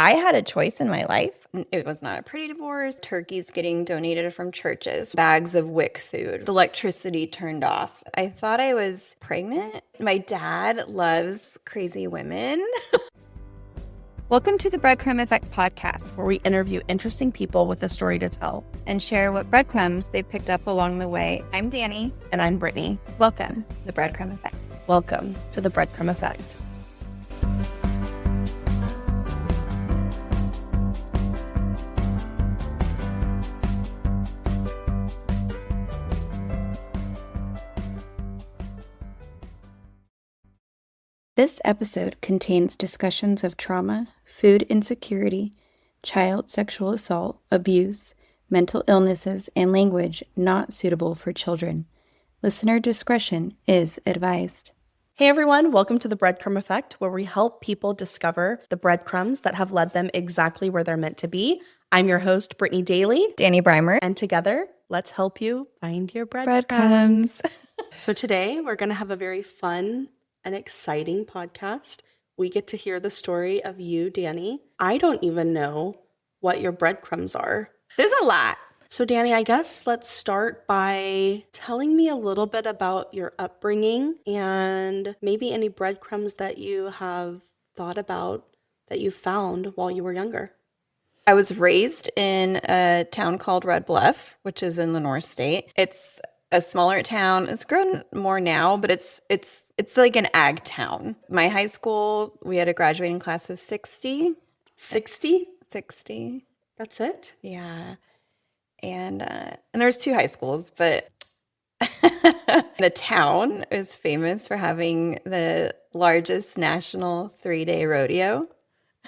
I had a choice in my life. It was not a pretty divorce. Turkeys getting donated from churches, bags of WIC food, the electricity turned off. I thought I was pregnant. My dad loves crazy women. Welcome to the Breadcrumb Effect podcast, where we interview interesting people with a story to tell And share what breadcrumbs they've picked up along the way. I'm Dani. And I'm Brittany. Welcome to the Breadcrumb Effect. Welcome to the Breadcrumb Effect. This episode contains discussions of trauma, food insecurity, child sexual assault, abuse, mental illnesses, and language not suitable for children. Listener discretion is advised. Hey everyone, welcome to the Breadcrumb Effect, where we help people discover the breadcrumbs that have led them exactly where they're meant to be. I'm your host, Brittany Dailey. Dani Brymer. And together, let's help you find your Breadcrumbs. So today, we're going to have a very fun and exciting podcast. We get to hear the story of you, Dani. I don't even know what your breadcrumbs are. There's a lot. So Dani, I guess let's start by telling me a little bit about your upbringing and maybe any breadcrumbs that you have thought about that you found while you were younger. I was raised in a town called Red Bluff, which is in Lenore State. It's a smaller town. It's grown more now, but it's like an ag town. My high school, we had a graduating class of 60. 60? 60. That's it? Yeah. And there's two high schools, but the town is famous for having the largest national 3-day rodeo.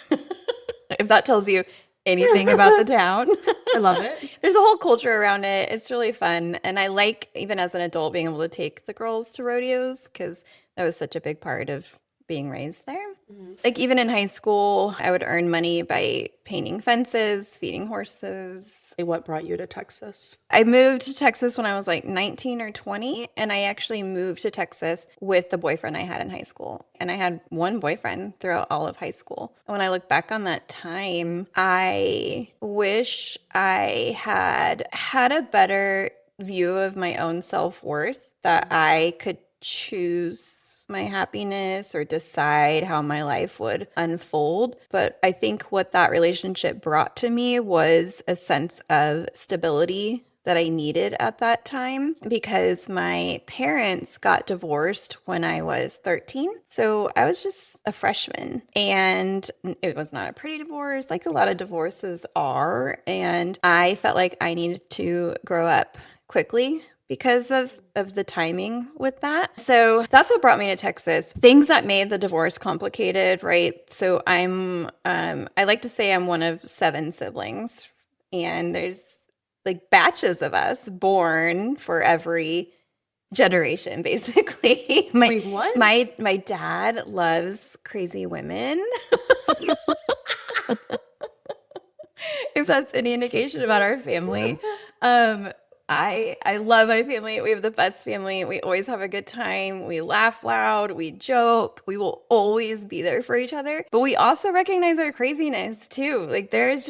If that tells you anything about the town. I love it. There's a whole culture around it. It's really fun. And I like, even as an adult, being able to take the girls to rodeos because that was such a big part of being raised there. Mm-hmm. Like even in high school, I would earn money by painting fences, feeding horses. What brought you to Texas? I moved to Texas when I was like 19 or 20, and I actually moved to Texas with the boyfriend I had in high school. And I had one boyfriend throughout all of high school. And when I look back on that time, I wish I had a better view of my own self-worth, that I could choose my happiness or decide how my life would unfold. But I think what that relationship brought to me was a sense of stability that I needed at that time because my parents got divorced when I was 13. So I was just a freshman, and it was not a pretty divorce like a lot of divorces are. And I felt like I needed to grow up quickly because of the timing with that. So that's what brought me to Texas. Things that made the divorce complicated, right? So I like to say I'm one of 7 siblings, and there's like batches of us born for every generation, basically. Wait, what? My dad loves crazy women. If that's any indication about our family. I love my family. We have the best family. We always have a good time. We laugh loud. We joke. We will always be there for each other. But we also recognize our craziness too. Like there's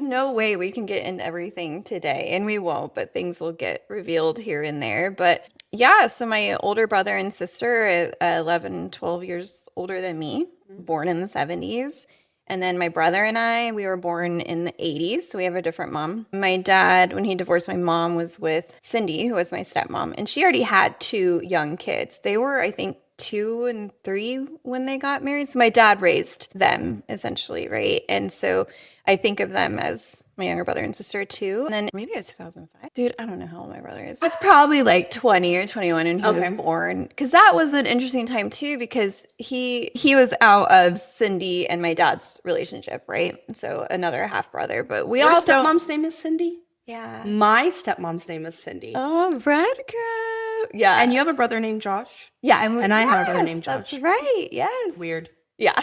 no way we can get into everything today, and we won't, but things will get revealed here and there. But yeah, so my older brother and sister, 11, 12 years older than me, born in the 70s. And then my brother and I, we were born in the 80s, so we have a different mom. My dad, when he divorced my mom, was with Cindy, who was my stepmom, and she already had 2 young kids. They were, I think, 2 and 3 when they got married. So my dad raised them, essentially, right? And so I think of them as my younger brother and sister, too. And then maybe it was 2005. Dude, I don't know how old my brother is. It's probably like 20 or 21 when he was born. Because that was an interesting time, too, because he was out of Cindy and my dad's relationship, right? So another half-brother. But we Your all don't... stepmom's name is Cindy? Yeah. My stepmom's name is Cindy. Oh, Breadcrumb. Yeah. And you have a brother named Josh? Yeah. I have a brother named Josh. That's right. Yes. Weird. Yeah.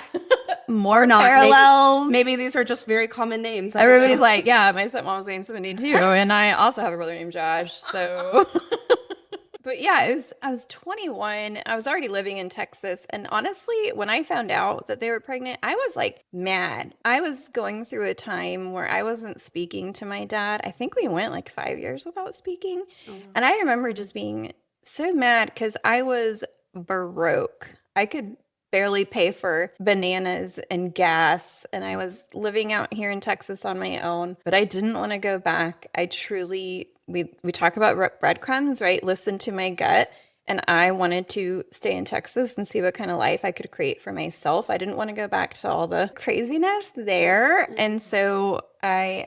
More parallels. Maybe these are just very common names. Everybody's like, yeah, my stepmom's named 72, and I also have a brother named Josh. So But yeah, I was 21. I was already living in Texas. And honestly, when I found out that they were pregnant, I was like mad. I was going through a time where I wasn't speaking to my dad. I think we went like 5 years without speaking. And I remember just being so mad because I was broke. I could barely pay for bananas and gas, and I was living out here in Texas on my own, but I didn't want to go back. I truly, we talk about breadcrumbs, right? Listen to my gut. And I wanted to stay in Texas and see what kind of life I could create for myself. I didn't want to go back to all the craziness there. And so I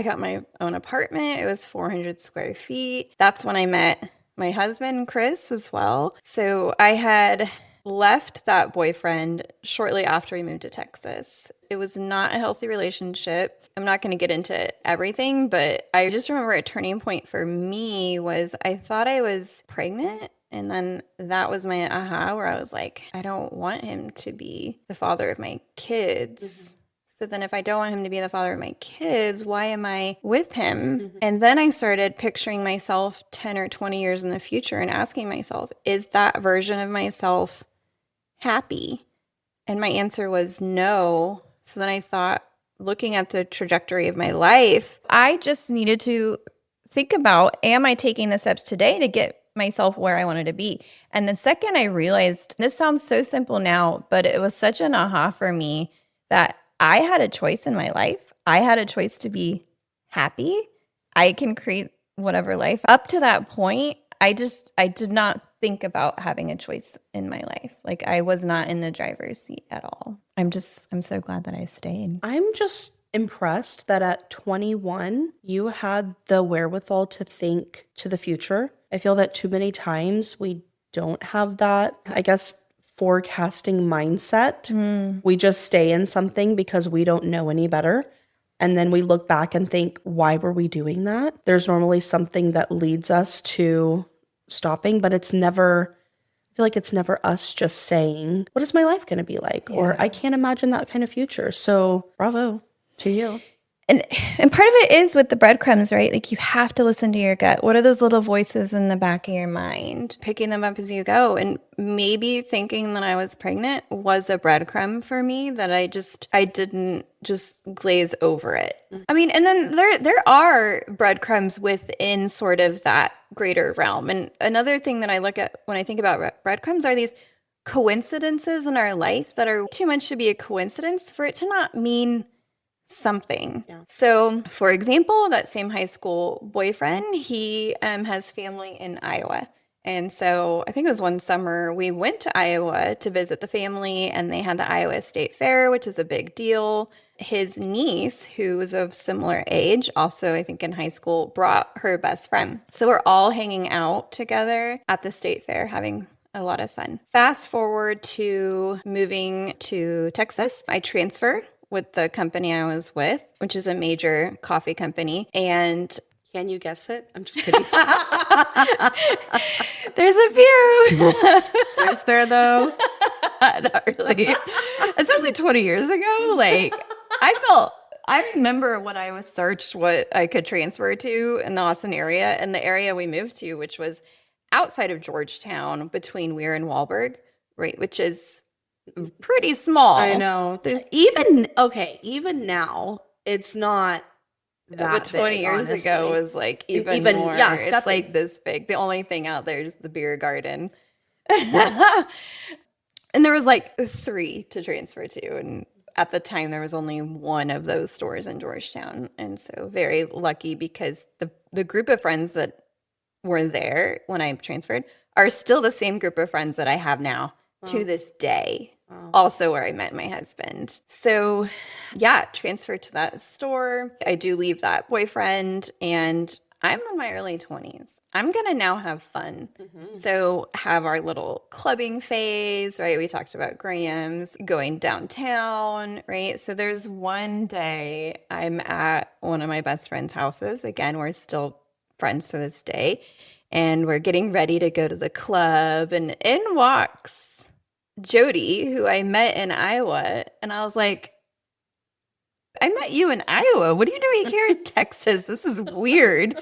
got my own apartment. It was 400 square feet. That's when I met my husband, Chris, as well. So I had left that boyfriend shortly after we moved to Texas. It was not a healthy relationship. I'm not going to get into everything, but I just remember a turning point for me was I thought I was pregnant. And then that was my aha where I was like, I don't want him to be the father of my kids. So then if I don't want him to be the father of my kids, why am I with him? And then I started picturing myself 10 or 20 years in the future and asking myself, is that version of myself happy? And my answer was no. So then I thought, looking at the trajectory of my life, I just needed to think about, am I taking the steps today to get myself where I wanted to be? And the second I realized, this sounds so simple now, but it was such an aha for me that I had a choice in my life. I had a choice to be happy. I can create whatever life. Up to that point, I did not think about having a choice in my life. Like I was not in the driver's seat at all. I'm so glad that I stayed. I'm just impressed that at 21, you had the wherewithal to think to the future. I feel that too many times we don't have that, I guess, forecasting mindset. We just stay in something because we don't know any better. And then we look back and think, why were we doing that? There's normally something that leads us to stopping, but I feel like it's never us just saying, what is my life going to be like? Or I can't imagine that kind of future. So bravo to you. And part of it is with the breadcrumbs, right? Like you have to listen to your gut. What are those little voices in the back of your mind? Picking them up as you go. And maybe thinking that I was pregnant was a breadcrumb for me that I didn't just glaze over it. I mean, and then there are breadcrumbs within sort of that greater realm. And another thing that I look at when I think about breadcrumbs are these coincidences in our life that are too much to be a coincidence for it to not mean something. So, for example, that same high school boyfriend, he has family in Iowa. And so I think it was one summer we went to Iowa to visit the family, and they had the Iowa State Fair, which is a big deal. His niece, who was of similar age, also I think in high school, brought her best friend. So we're all hanging out together at the state fair, having a lot of fun. Fast forward to moving to Texas. I transferred with the company I was with, which is a major coffee company. And can you guess it? I'm just kidding. There's a few. Is there though? Not really. Especially 20 years ago. Like I remember when I was searched what I could transfer to in the Austin area, and the area we moved to, which was outside of Georgetown between Weir and Wahlberg, right? Which is pretty small. I know. There's even now, it's not that but 20 big, years honestly. ago was like even more. Yeah, it's like this big. The only thing out there is the beer garden. And there was like 3 to transfer to. And at the time, there was only one of those stores in Georgetown. And so very lucky because the group of friends that were there when I transferred are still the same group of friends that I have now to this day. Wow. Also where I met my husband. So yeah, transferred to that store. I do leave that boyfriend and I'm in my early 20s. I'm going to now have fun. So have our little clubbing phase, right? We talked about Graham's, going downtown, right? So there's one day I'm at one of my best friend's houses. Again, we're still friends to this day. And we're getting ready to go to the club. And in walks Jody, who I met in Iowa. And I was like, I met you in Iowa. What are you doing here in Texas? This is weird.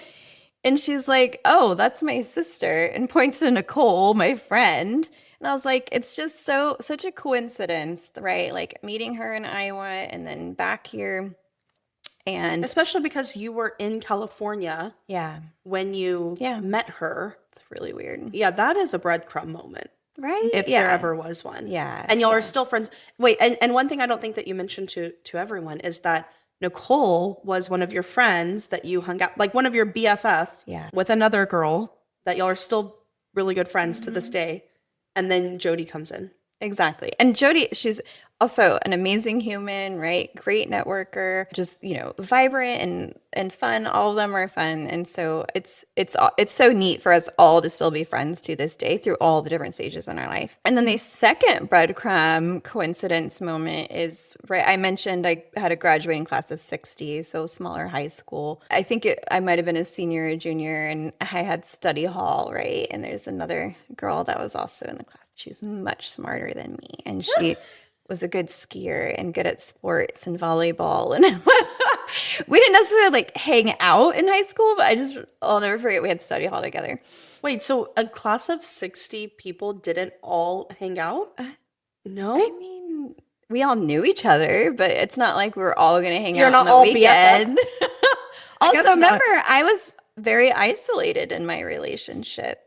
And she's like, oh, that's my sister, and points to Nicole, my friend. And I was like, it's just such a coincidence, right? Like meeting her in Iowa and then back here. And Especially because you were in California yeah, when you yeah, met her. it's really weird. Yeah, that is a breadcrumb moment. Right? If there ever was one. Yeah. And y'all are still friends. Wait, and one thing I don't think that you mentioned to everyone is that Nicole was one of your friends that you hung out, like one of your BFF with another girl that y'all are still really good friends to this day. And then Jody comes in. Exactly. And Jody, she's also an amazing human, right? Great networker, just, vibrant and fun. All of them are fun. And so it's so neat for us all to still be friends to this day through all the different stages in our life. And then the second breadcrumb coincidence moment is, right, I mentioned I had a graduating class of 60, so smaller high school. I think I might have been a senior or junior, and I had study hall, right? And there's another girl that was also in the class. She's much smarter than me, and she was a good skier and good at sports and volleyball. And we didn't necessarily like hang out in high school, but I'll never forget we had study hall together. Wait, so a class of 60 people didn't all hang out? No? I mean, we all knew each other, but it's not like we were all going to hang You're out not on the all weekend. Also, remember, not. I was very isolated in my relationship.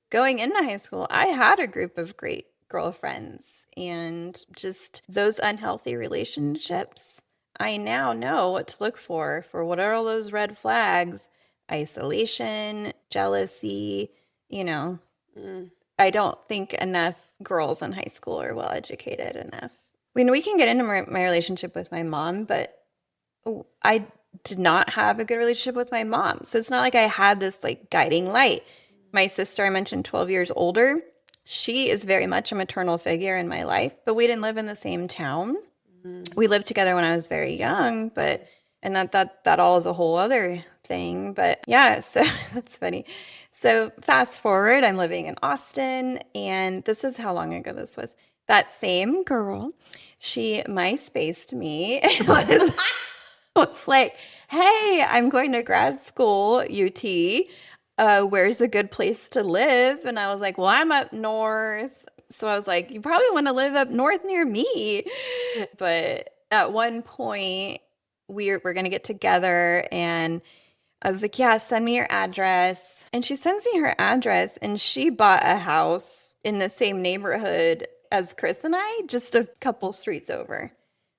Going into high school, I had a group of great girlfriends, and just those unhealthy relationships, I now know what to look for what are all those red flags: isolation, jealousy, I don't think enough girls in high school are well educated enough. I mean, we can get into my relationship with my mom, but I did not have a good relationship with my mom. So it's not like I had this like guiding light. My sister, I mentioned 12 years older, she is very much a maternal figure in my life, but we didn't live in the same town. We lived together when I was very young, and that all is a whole other thing. But yeah, so that's funny. So fast forward, I'm living in Austin, and this is how long ago this was. That same girl, she MySpaced me. Was like, hey, I'm going to grad school, UT. Where's a good place to live? And I was like, well, I'm up north. So I was like, you probably want to live up north near me. But at one point, we're going to get together, and I was like, yeah, send me your address. And she sends me her address, and she bought a house in the same neighborhood as Chris and I, just a couple streets over.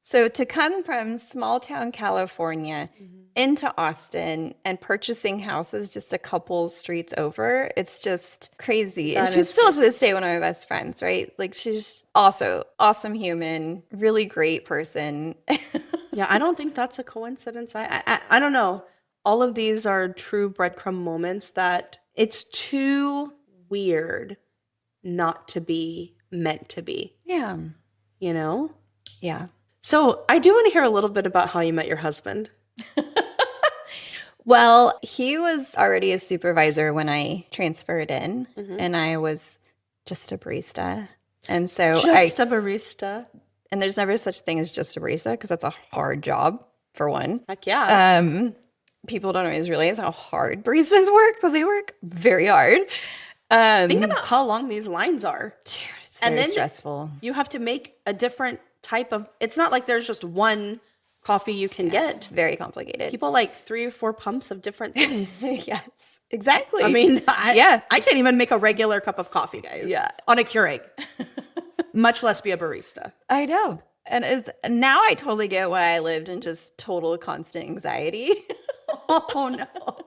So to come from small town California into Austin and purchasing houses just a couple streets over, it's just crazy. And she's still to this day one of my best friends, right? Like, she's also awesome human, really great person. Yeah, I don't think that's a coincidence. I don't know. All of these are true breadcrumb moments that it's too weird not to be meant to be. Yeah. Yeah. So I do want to hear a little bit about how you met your husband. Well, he was already a supervisor when I transferred in, and I was just a barista. And so a barista. And there's never such thing as just a barista, because that's a hard job, for one. Heck yeah. People don't always realize how hard baristas work, but they work very hard. Think about how long these lines are. Dude, it's very stressful. You have to make a different type of, it's not like there's just one coffee you can get. It's very complicated. People like 3 or 4 pumps of different things. Yes, exactly. I mean, I can't even make a regular cup of coffee, guys. Yeah. On a Keurig. Much less be a barista. I know. And now I totally get why I lived in just total constant anxiety. Oh, no.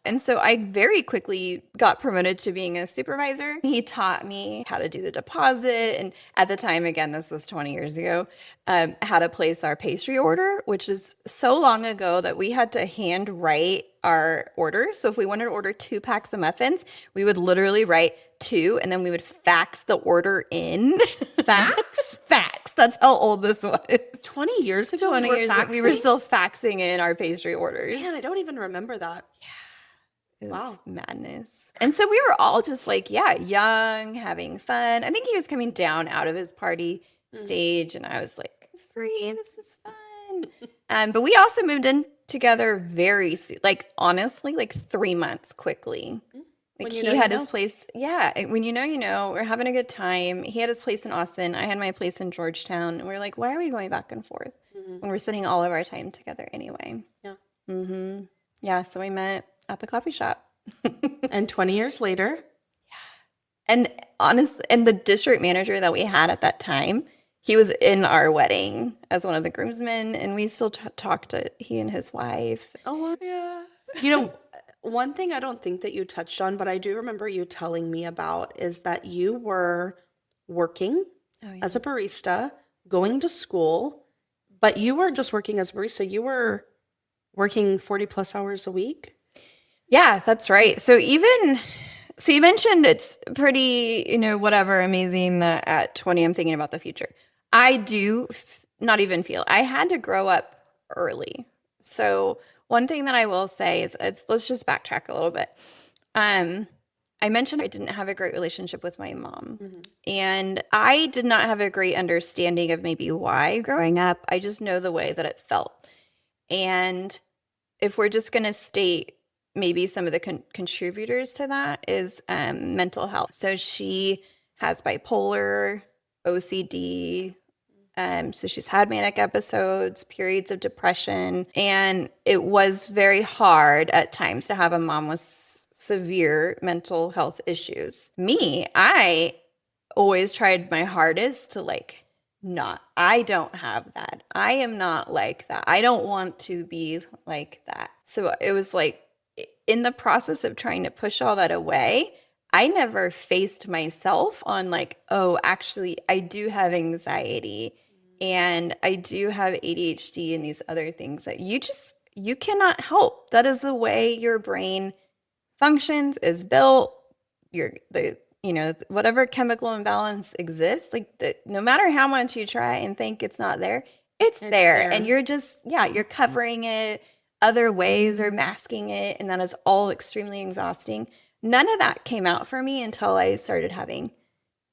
And so I very quickly got promoted to being a supervisor. He taught me how to do the deposit. And at the time, again, this was 20 years ago, how to place our pastry order, which is so long ago that we had to hand write our order. So if we wanted to order 2 packs of muffins, we would literally write 2, and then we would fax the order in. Fax? Fax. That's how old this was. 20 years ago? 20 years ago, we were still faxing in our pastry orders. Man, I don't even remember that. Yeah. It was madness. And so we were all just like, young, having fun. I think he was coming down out of his party stage, and I was like, free, this is fun. But we also moved in together very soon. Like, honestly, like 3 months quickly. Like, When you he know, you had his know. place. Yeah. When you know, you know. We're having a good time. He had his place in Austin. I had my place in Georgetown. And we're like, why are we going back and forth when we're spending all of our time together anyway? Yeah. Yeah. So we met at the coffee shop. And 20 years later, And and the district manager that we had at that time, he was in our wedding as one of the groomsmen, and we still talked to he and his wife. oh, wow. Yeah. You know, one thing I don't think that you touched on, but I do remember you telling me about is that you were working Oh, yeah. as a barista, going to school, but you weren't just working as a barista, you were working 40 plus hours a week. Yeah, that's right. So you mentioned it's pretty, whatever, amazing that at 20 I'm thinking about the future. I do not even feel I had to grow up early. So one thing that I will say is let's just backtrack a little bit. I mentioned I didn't have a great relationship with my mom. And I did not have a great understanding of maybe why growing up. I just know the way that it felt. And if we're just going to state maybe some of the contributors to that is mental health. So she has bipolar, OCD. So she's had manic episodes, periods of depression, and it was very hard at times to have a mom with severe mental health issues. I always tried my hardest to I don't have that. I am not like that. I don't want to be like that. So it was like in the process of trying to push all that away, I never faced myself on like, oh, actually, I do have anxiety and I do have ADHD and these other things that you cannot help. That is the way your brain functions, is built. Whatever chemical imbalance exists, no matter how much you try and think it's not there, it's there. And you're covering it other ways or masking it. And that is all extremely exhausting. None of that came out for me until I started having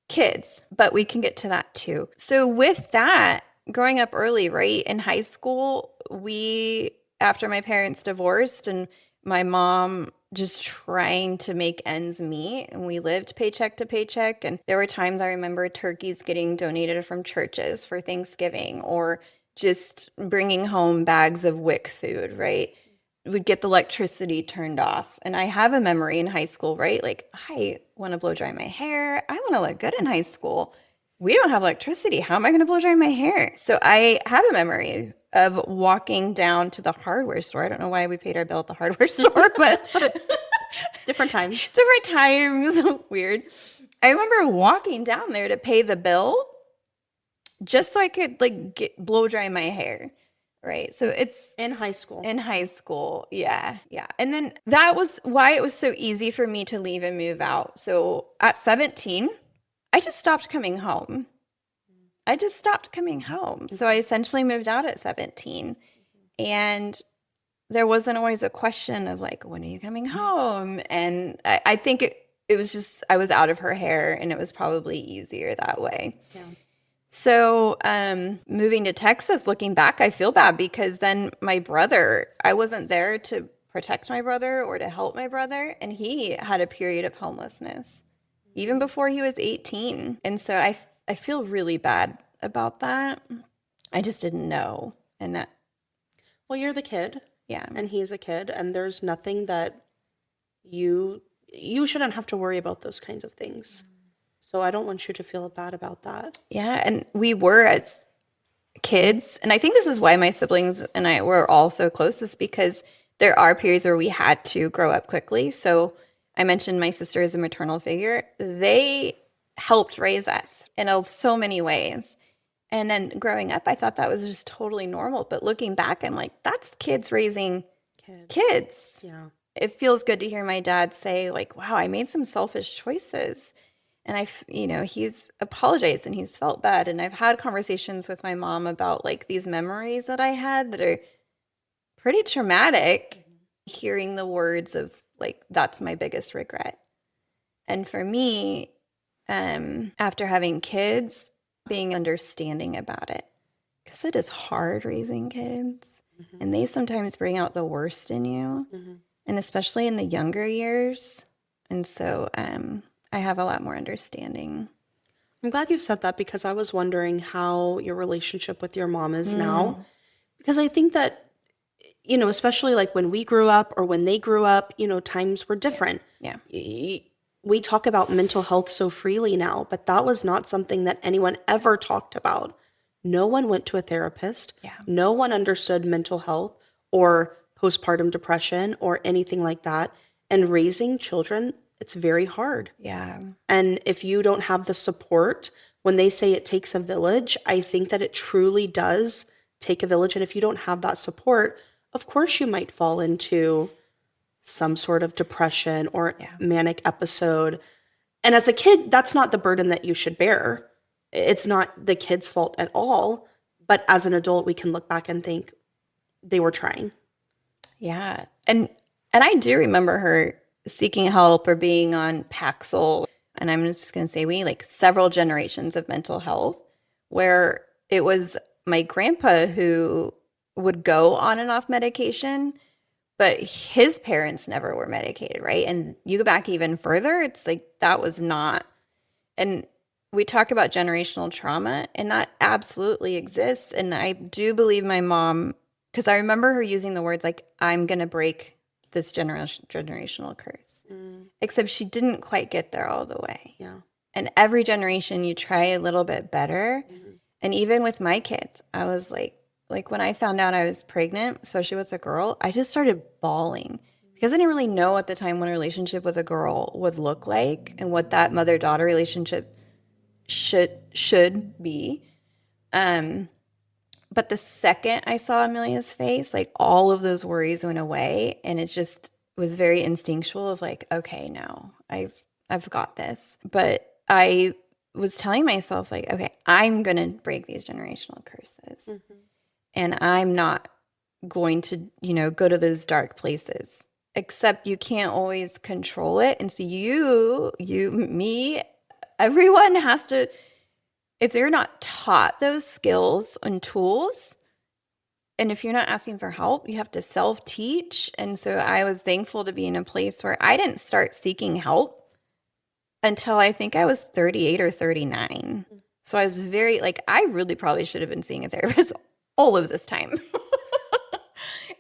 kids, but we can get to that too. So with that, growing up early, right, in high school, after my parents divorced and my mom just trying to make ends meet, and we lived paycheck to paycheck, and there were times I remember turkeys getting donated from churches for Thanksgiving or just bringing home bags of WIC food, right? Would get the electricity turned off. And I have a memory in high school, right? Like, I want to blow dry my hair. I want to look good in high school. We don't have electricity. How am I going to blow dry my hair? So I have a memory of walking down to the hardware store. I don't know why we paid our bill at the hardware store, but Different times. different times. Weird. I remember walking down there to pay the bill just so I could blow dry my hair. Right. So it's In high school. in high school. Yeah. Yeah. And then that was why it was so easy for me to leave and move out. So at 17, I just stopped coming home. So I essentially moved out at 17. And there wasn't always a question of like, when are you coming home? And I think it was just, I was out of her hair and it was probably easier that way. Yeah. So moving to Texas, looking back, I feel bad because then I wasn't there to protect my brother or to help my brother. And he had a period of homelessness even before he was 18. And so I feel really bad about that. I just didn't know. And that, Well, you're the kid. yeah. And he's a kid, and there's nothing that you shouldn't have to worry about those kinds of things. So I don't want you to feel bad about that. Yeah. And we were as kids, and I think this is why my siblings and I were all so close, is because there are periods where we had to grow up quickly. So I mentioned my sister as a maternal figure. They helped raise us in so many ways. And then growing up, I thought that was just totally normal. But looking back, I'm like, that's kids raising kids. Yeah. It feels good to hear my dad say, like, wow, I made some selfish choices. And he's apologized and he's felt bad. And I've had conversations with my mom about like these memories that I had that are pretty traumatic, hearing the words of like, that's my biggest regret. And for me, after having kids, being understanding about it, because it is hard raising kids. and they sometimes bring out the worst in you, and especially in the younger years. And so I have a lot more understanding. I'm glad you said that because I was wondering how your relationship with your mom is now. Because I think that, especially like when we grew up or when they grew up, times were different. Yeah. We talk about mental health so freely now, but that was not something that anyone ever talked about. No one went to a therapist. Yeah. No one understood mental health or postpartum depression or anything like that. And raising children, it's very hard. Yeah. And if you don't have the support, when they say it takes a village, I think that it truly does take a village. And if you don't have that support, of course you might fall into some sort of depression or manic episode. And as a kid, that's not the burden that you should bear. It's not the kid's fault at all. But as an adult, we can look back and think they were trying. Yeah. And I do remember her seeking help or being on Paxil. And I'm just going to say we like several generations of mental health where it was my grandpa who would go on and off medication, but his parents never were medicated, right? And you go back even further, it's like that was not. And we talk about generational trauma, and that absolutely exists. And I do believe my mom, because I remember her using the words like, I'm going to break this generational curse. Except she didn't quite get there all the way. Yeah. And every generation you try a little bit better. And even with my kids, I was like when I found out I was pregnant, especially with a girl, I just started bawling because I didn't really know at the time what a relationship with a girl would look like and what that mother-daughter relationship should be. But the second I saw Amelia's face, like all of those worries went away, and it just was very instinctual of like, okay, no, I've got this. But I was telling myself like, okay, I'm going to break these generational curses. And I'm not going to, go to those dark places. Except you can't always control it. And so me, everyone has to, if they're not taught those skills and tools, and if you're not asking for help, you have to self-teach. And so I was thankful to be in a place where I didn't start seeking help until I think I was 38 or 39. So I was very, I really probably should have been seeing a therapist all of this time.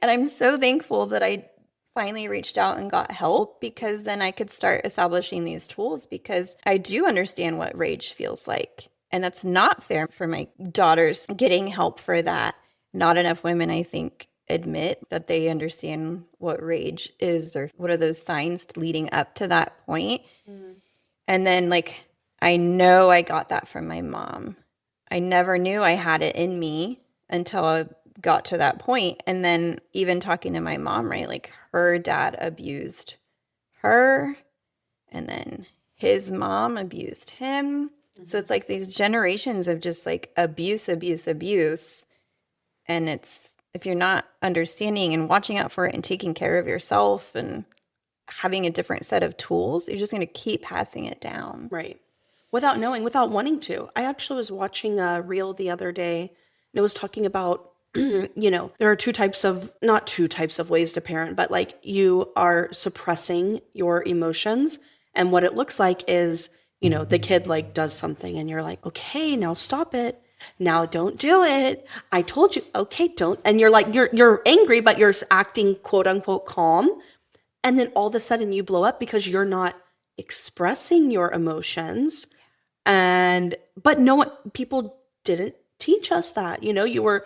And I'm so thankful that I finally reached out and got help, because then I could start establishing these tools, because I do understand what rage feels like. And that's not fair for my daughters getting help for that. Not enough women, I think, admit that they understand what rage is or what are those signs leading up to that point. And then I know I got that from my mom. I never knew I had it in me until I got to that point. And then even talking to my mom, right? Her dad abused her, and then his mom abused him. So it's these generations of just abuse. And it's, if you're not understanding and watching out for it and taking care of yourself and having a different set of tools, you're just going to keep passing it down. Right. Without knowing, without wanting to. I actually was watching a reel the other day, and it was talking about, there are not two types of ways to parent, but you are suppressing your emotions. And what it looks like is, the kid does something and you're like, okay, now stop it. Now don't do it. I told you, okay, don't. And you're you're angry, but you're acting quote unquote calm. And then all of a sudden you blow up because you're not expressing your emotions. But people didn't teach us that. You were,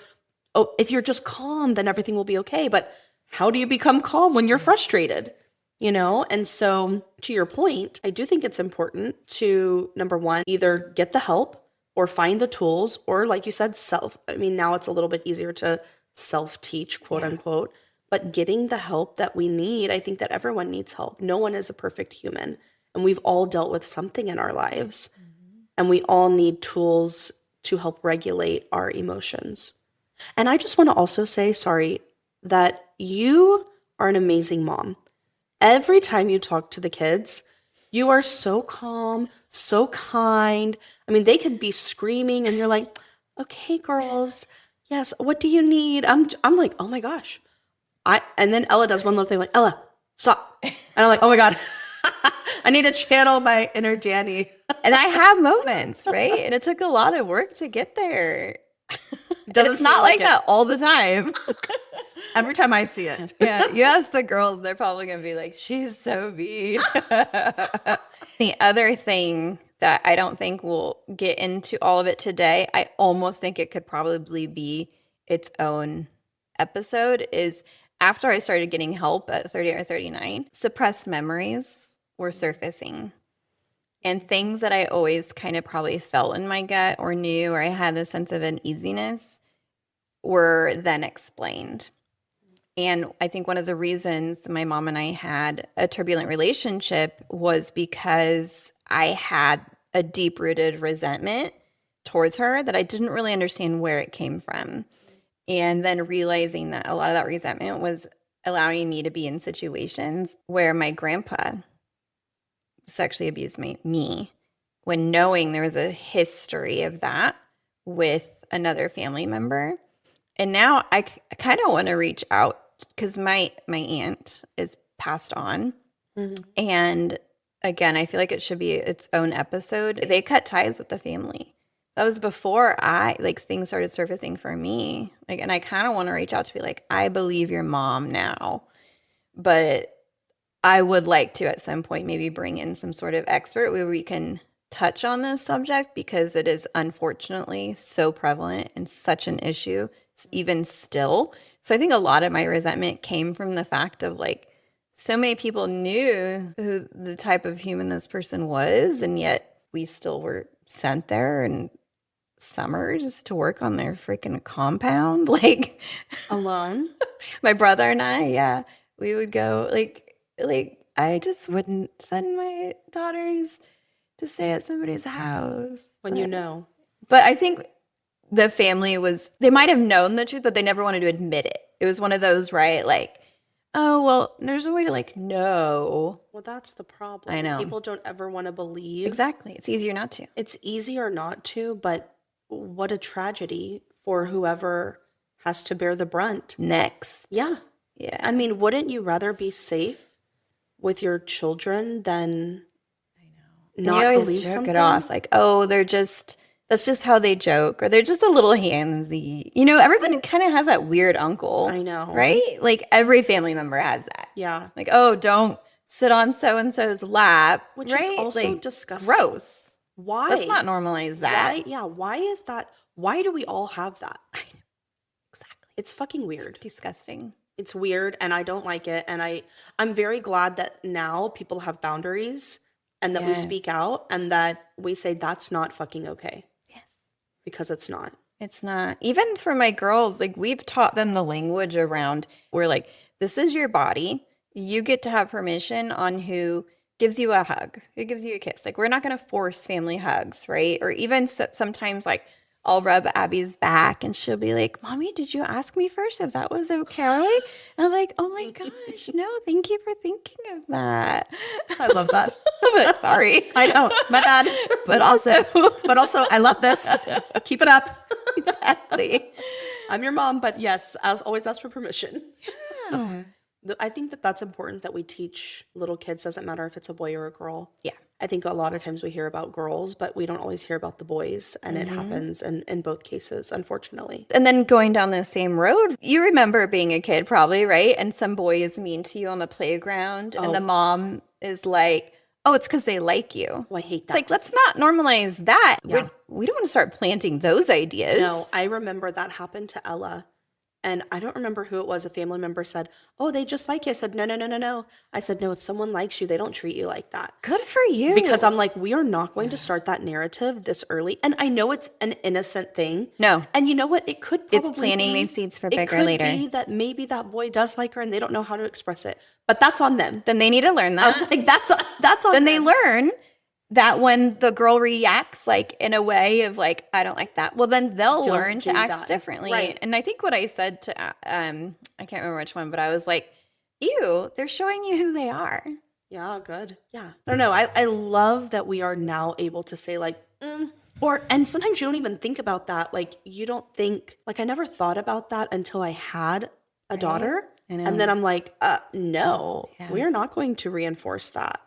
if you're just calm, then everything will be okay. But how do you become calm when you're frustrated? And so to your point, I do think it's important to, number one, either get the help or find the tools, or like you said, now it's a little bit easier to self-teach, quote unquote, but getting the help that we need. I think that everyone needs help. No one is a perfect human, and we've all dealt with something in our lives, and we all need tools to help regulate our emotions. And I just want to also say, that you are an amazing mom. Every time you talk to the kids, you are so calm, so kind. They could be screaming and you're like, okay, girls, Yes, what do you need? I'm like, oh my gosh. And then Ella does one little thing like, Ella, stop. And I'm like, oh my God. I need to channel my inner Dani. And I have moments, right? And it took a lot of work to get there. Doesn't It's not seem like it. that all the time. Every time I see it. Yeah, you ask the girls, they're probably going to be like, she's so mean. The other thing that I don't think we'll get into all of it today, I almost think it could probably be its own episode, is after I started getting help at 30 or 39, suppressed memories were surfacing. And things that I always kind of probably felt in my gut or knew, or I had a sense of uneasiness, were then explained. And I think one of the reasons my mom and I had a turbulent relationship was because I had a deep-rooted resentment towards her that I didn't really understand where it came from. And then realizing that a lot of that resentment was allowing me to be in situations where my grandpa sexually abused me when knowing there was a history of that with another family member. And now I kind of want to reach out because my aunt is passed on. Mm-hmm. And again, I feel like it should be its own episode. They cut ties with the family. That was before things started surfacing for me. And I kind of want to reach out to be like, I believe your mom now, but I would like to at some point maybe bring in some sort of expert where we can touch on this subject because it is unfortunately so prevalent and such an issue even still. So I think a lot of my resentment came from the fact of so many people knew who the type of human this person was, and yet we still were sent there in summers to work on their freaking compound. Alone? My brother and I, we would go I just wouldn't send my daughters to stay at somebody's house. When you know. But I think the family they might have known the truth, but they never wanted to admit it. It was one of those, right? Oh, well, there's a way to know. Well, that's the problem. I know. People don't ever want to believe. Exactly. It's easier not to. It's easier not to, but what a tragedy for whoever has to bear the brunt. Next. Yeah. Yeah. I mean, wouldn't you rather be safe with your children than not you always believe joke something? it off oh, that's just how they joke, or they're just a little handsy. Everyone kind of has that weird uncle. I know. Right? Every family member has that. Yeah. Oh, don't sit on so-and-so's lap. Which right? is also disgusting. Gross. Why? Let's not normalize that. Why? Yeah. Why is that? Why do we all have that? I know. Exactly. It's fucking weird. It's disgusting. It's weird, and I don't like it. And I'm very glad that now people have boundaries and that we speak out and that we say that's not fucking okay. Yes. Because it's not. It's not. Even for my girls, we've taught them the language around we're this is your body. You get to have permission on who gives you a hug, who gives you a kiss. We're not going to force family hugs, right? Or even sometimes I'll rub Abby's back and she'll be like, Mommy, did you ask me first if that was okay? And I'm like, oh my gosh, no, thank you for thinking of that. I love that. I'm sorry. I know, my bad. But also, I love this. Keep it up. Exactly. I'm your mom, but yes, as always ask for permission. Yeah. I think that's important that we teach little kids, doesn't matter if it's a boy or a girl. Yeah. I think a lot of times we hear about girls, but we don't always hear about the boys, and it happens in both cases, unfortunately. And then going down the same road, you remember being a kid probably, right? And some boy is mean to you on the playground, and the mom is like, oh, it's because they like you. Oh, I hate that. It's let's not normalize that. Yeah. We don't want to start planting those ideas. No, I remember that happened to Ella. And I don't remember who it was. A family member said, oh, they just like you. I said, no. I said, no, if someone likes you, they don't treat you like that. Good for you. Because I'm like, we are not going to start that narrative this early. And I know it's an innocent thing. No. And you know what? It could probably It's planting these seeds for bigger later. later. It could be that maybe that boy does like her and they don't know how to express it. But that's on them. Then they need to learn that. I was like, that's on then them. they learn that when the girl reacts in a way of I don't like that, well, then they'll learn to act differently. Right. And I think what I said to, I can't remember which one, but I was like, ew, they're showing you who they are. Yeah, good. Yeah. I don't know. I love that we are now able to say And sometimes you don't even think about that. Like, you don't think, like, I never thought about that until I had a daughter. I know. And then I'm like, no, we are not going to reinforce that.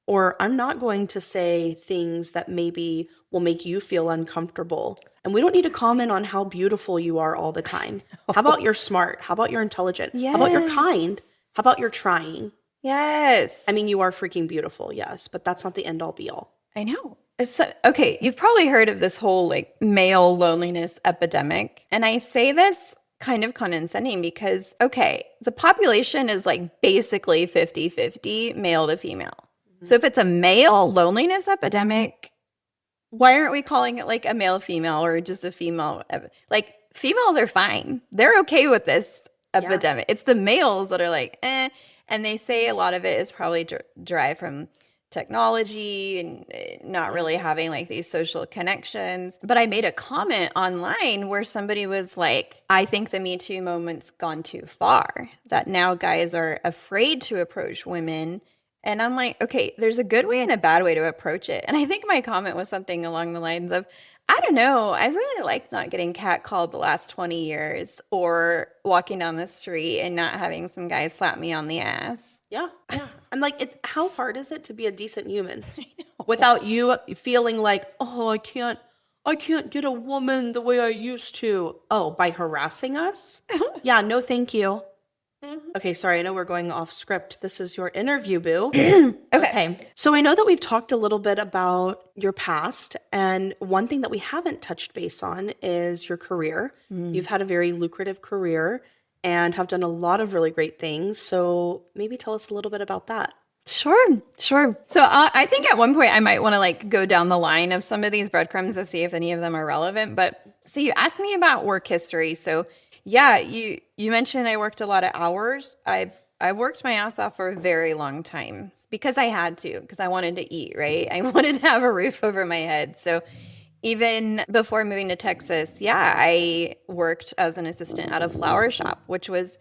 Or I'm not going to say things that maybe will make you feel uncomfortable. And we don't need to comment on how beautiful you are all the time. How about you're smart? How about you're intelligent? How about you're kind? How about you're trying? Yes. I mean, you are freaking beautiful, yes, but that's not the end all be all. I know. Okay, you've probably heard of this whole like male loneliness epidemic. And I say this kind of condescending because, okay, the population is like basically 50-50 male to female. So if it's a male loneliness epidemic, why aren't we calling it like a male female or just a female? Like females are fine. They're okay with this epidemic. It's the males that are like, eh. And they say a lot of it is probably derived from technology and not really having like these social connections. But I made a comment online where somebody was like, I think the Me Too movement's gone too far, that now guys are afraid to approach women. And I'm like, okay, there's a good way and a bad way to approach it. And I think my comment was something along the lines of, I don't know, I really liked not getting catcalled the last 20 years or walking down the street and not having some guys slap me on the ass. Yeah. I'm like, how hard is it to be a decent human without you feeling like, oh, I can't get a woman the way I used to. Oh, by harassing us? Yeah, no, thank you. Okay, sorry, I know we're going off script. This is your interview, boo. Okay. So I know that we've talked a little bit about your past, and one thing that we haven't touched base on is your career. You've had a very lucrative career and have done a lot of really great things. So maybe tell us a little bit about that. Sure. So I think at one point I might want to like go down the line of some of these breadcrumbs to see if any of them are relevant. But so you asked me about work history. So yeah, you mentioned I worked a lot of hours. I've worked my ass off for a very long time because I had to, because I wanted to eat, right? I wanted to have a roof over my head. So even before moving to Texas, yeah, I worked as an assistant at a flower shop, which was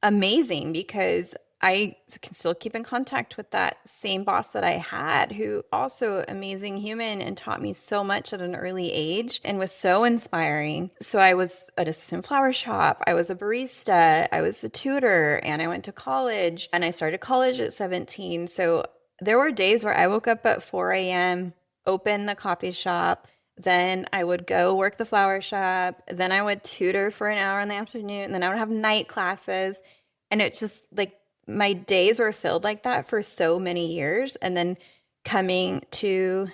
amazing because I can still keep in contact with that same boss that I had, who also amazing human and taught me so much at an early age and was so inspiring. So I was an assistant flower shop, I was a barista, I was a tutor, and I went to college, and I started college at 17. So there were days where I woke up at 4 a.m., open the coffee shop, then I would go work the flower shop, then I would tutor for an hour in the afternoon, and then I would have night classes. And it's just like my days were filled like that for so many years. And then coming to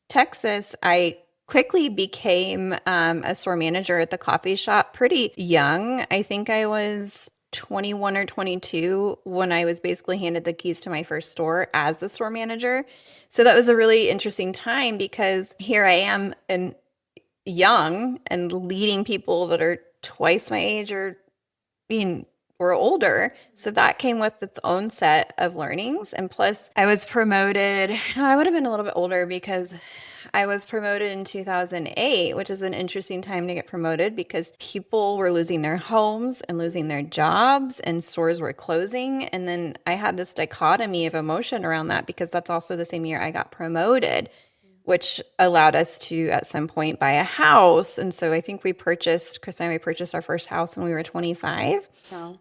Texas, I quickly became a store manager at the coffee shop pretty young. I think I was 21 or 22 when I was basically handed the keys to my first store as the store manager. So that was a really interesting time because here I am and young and leading people that are twice my age or older. So that came with its own set of learnings. And plus I was promoted, I would have been a little bit older because I was promoted in 2008, which is an interesting time to get promoted because people were losing their homes and losing their jobs and stores were closing. And then I had this dichotomy of emotion around that because that's also the same year I got promoted, which allowed us to at some point buy a house. And so I think Chris and I purchased our first house when we were 25. Wow.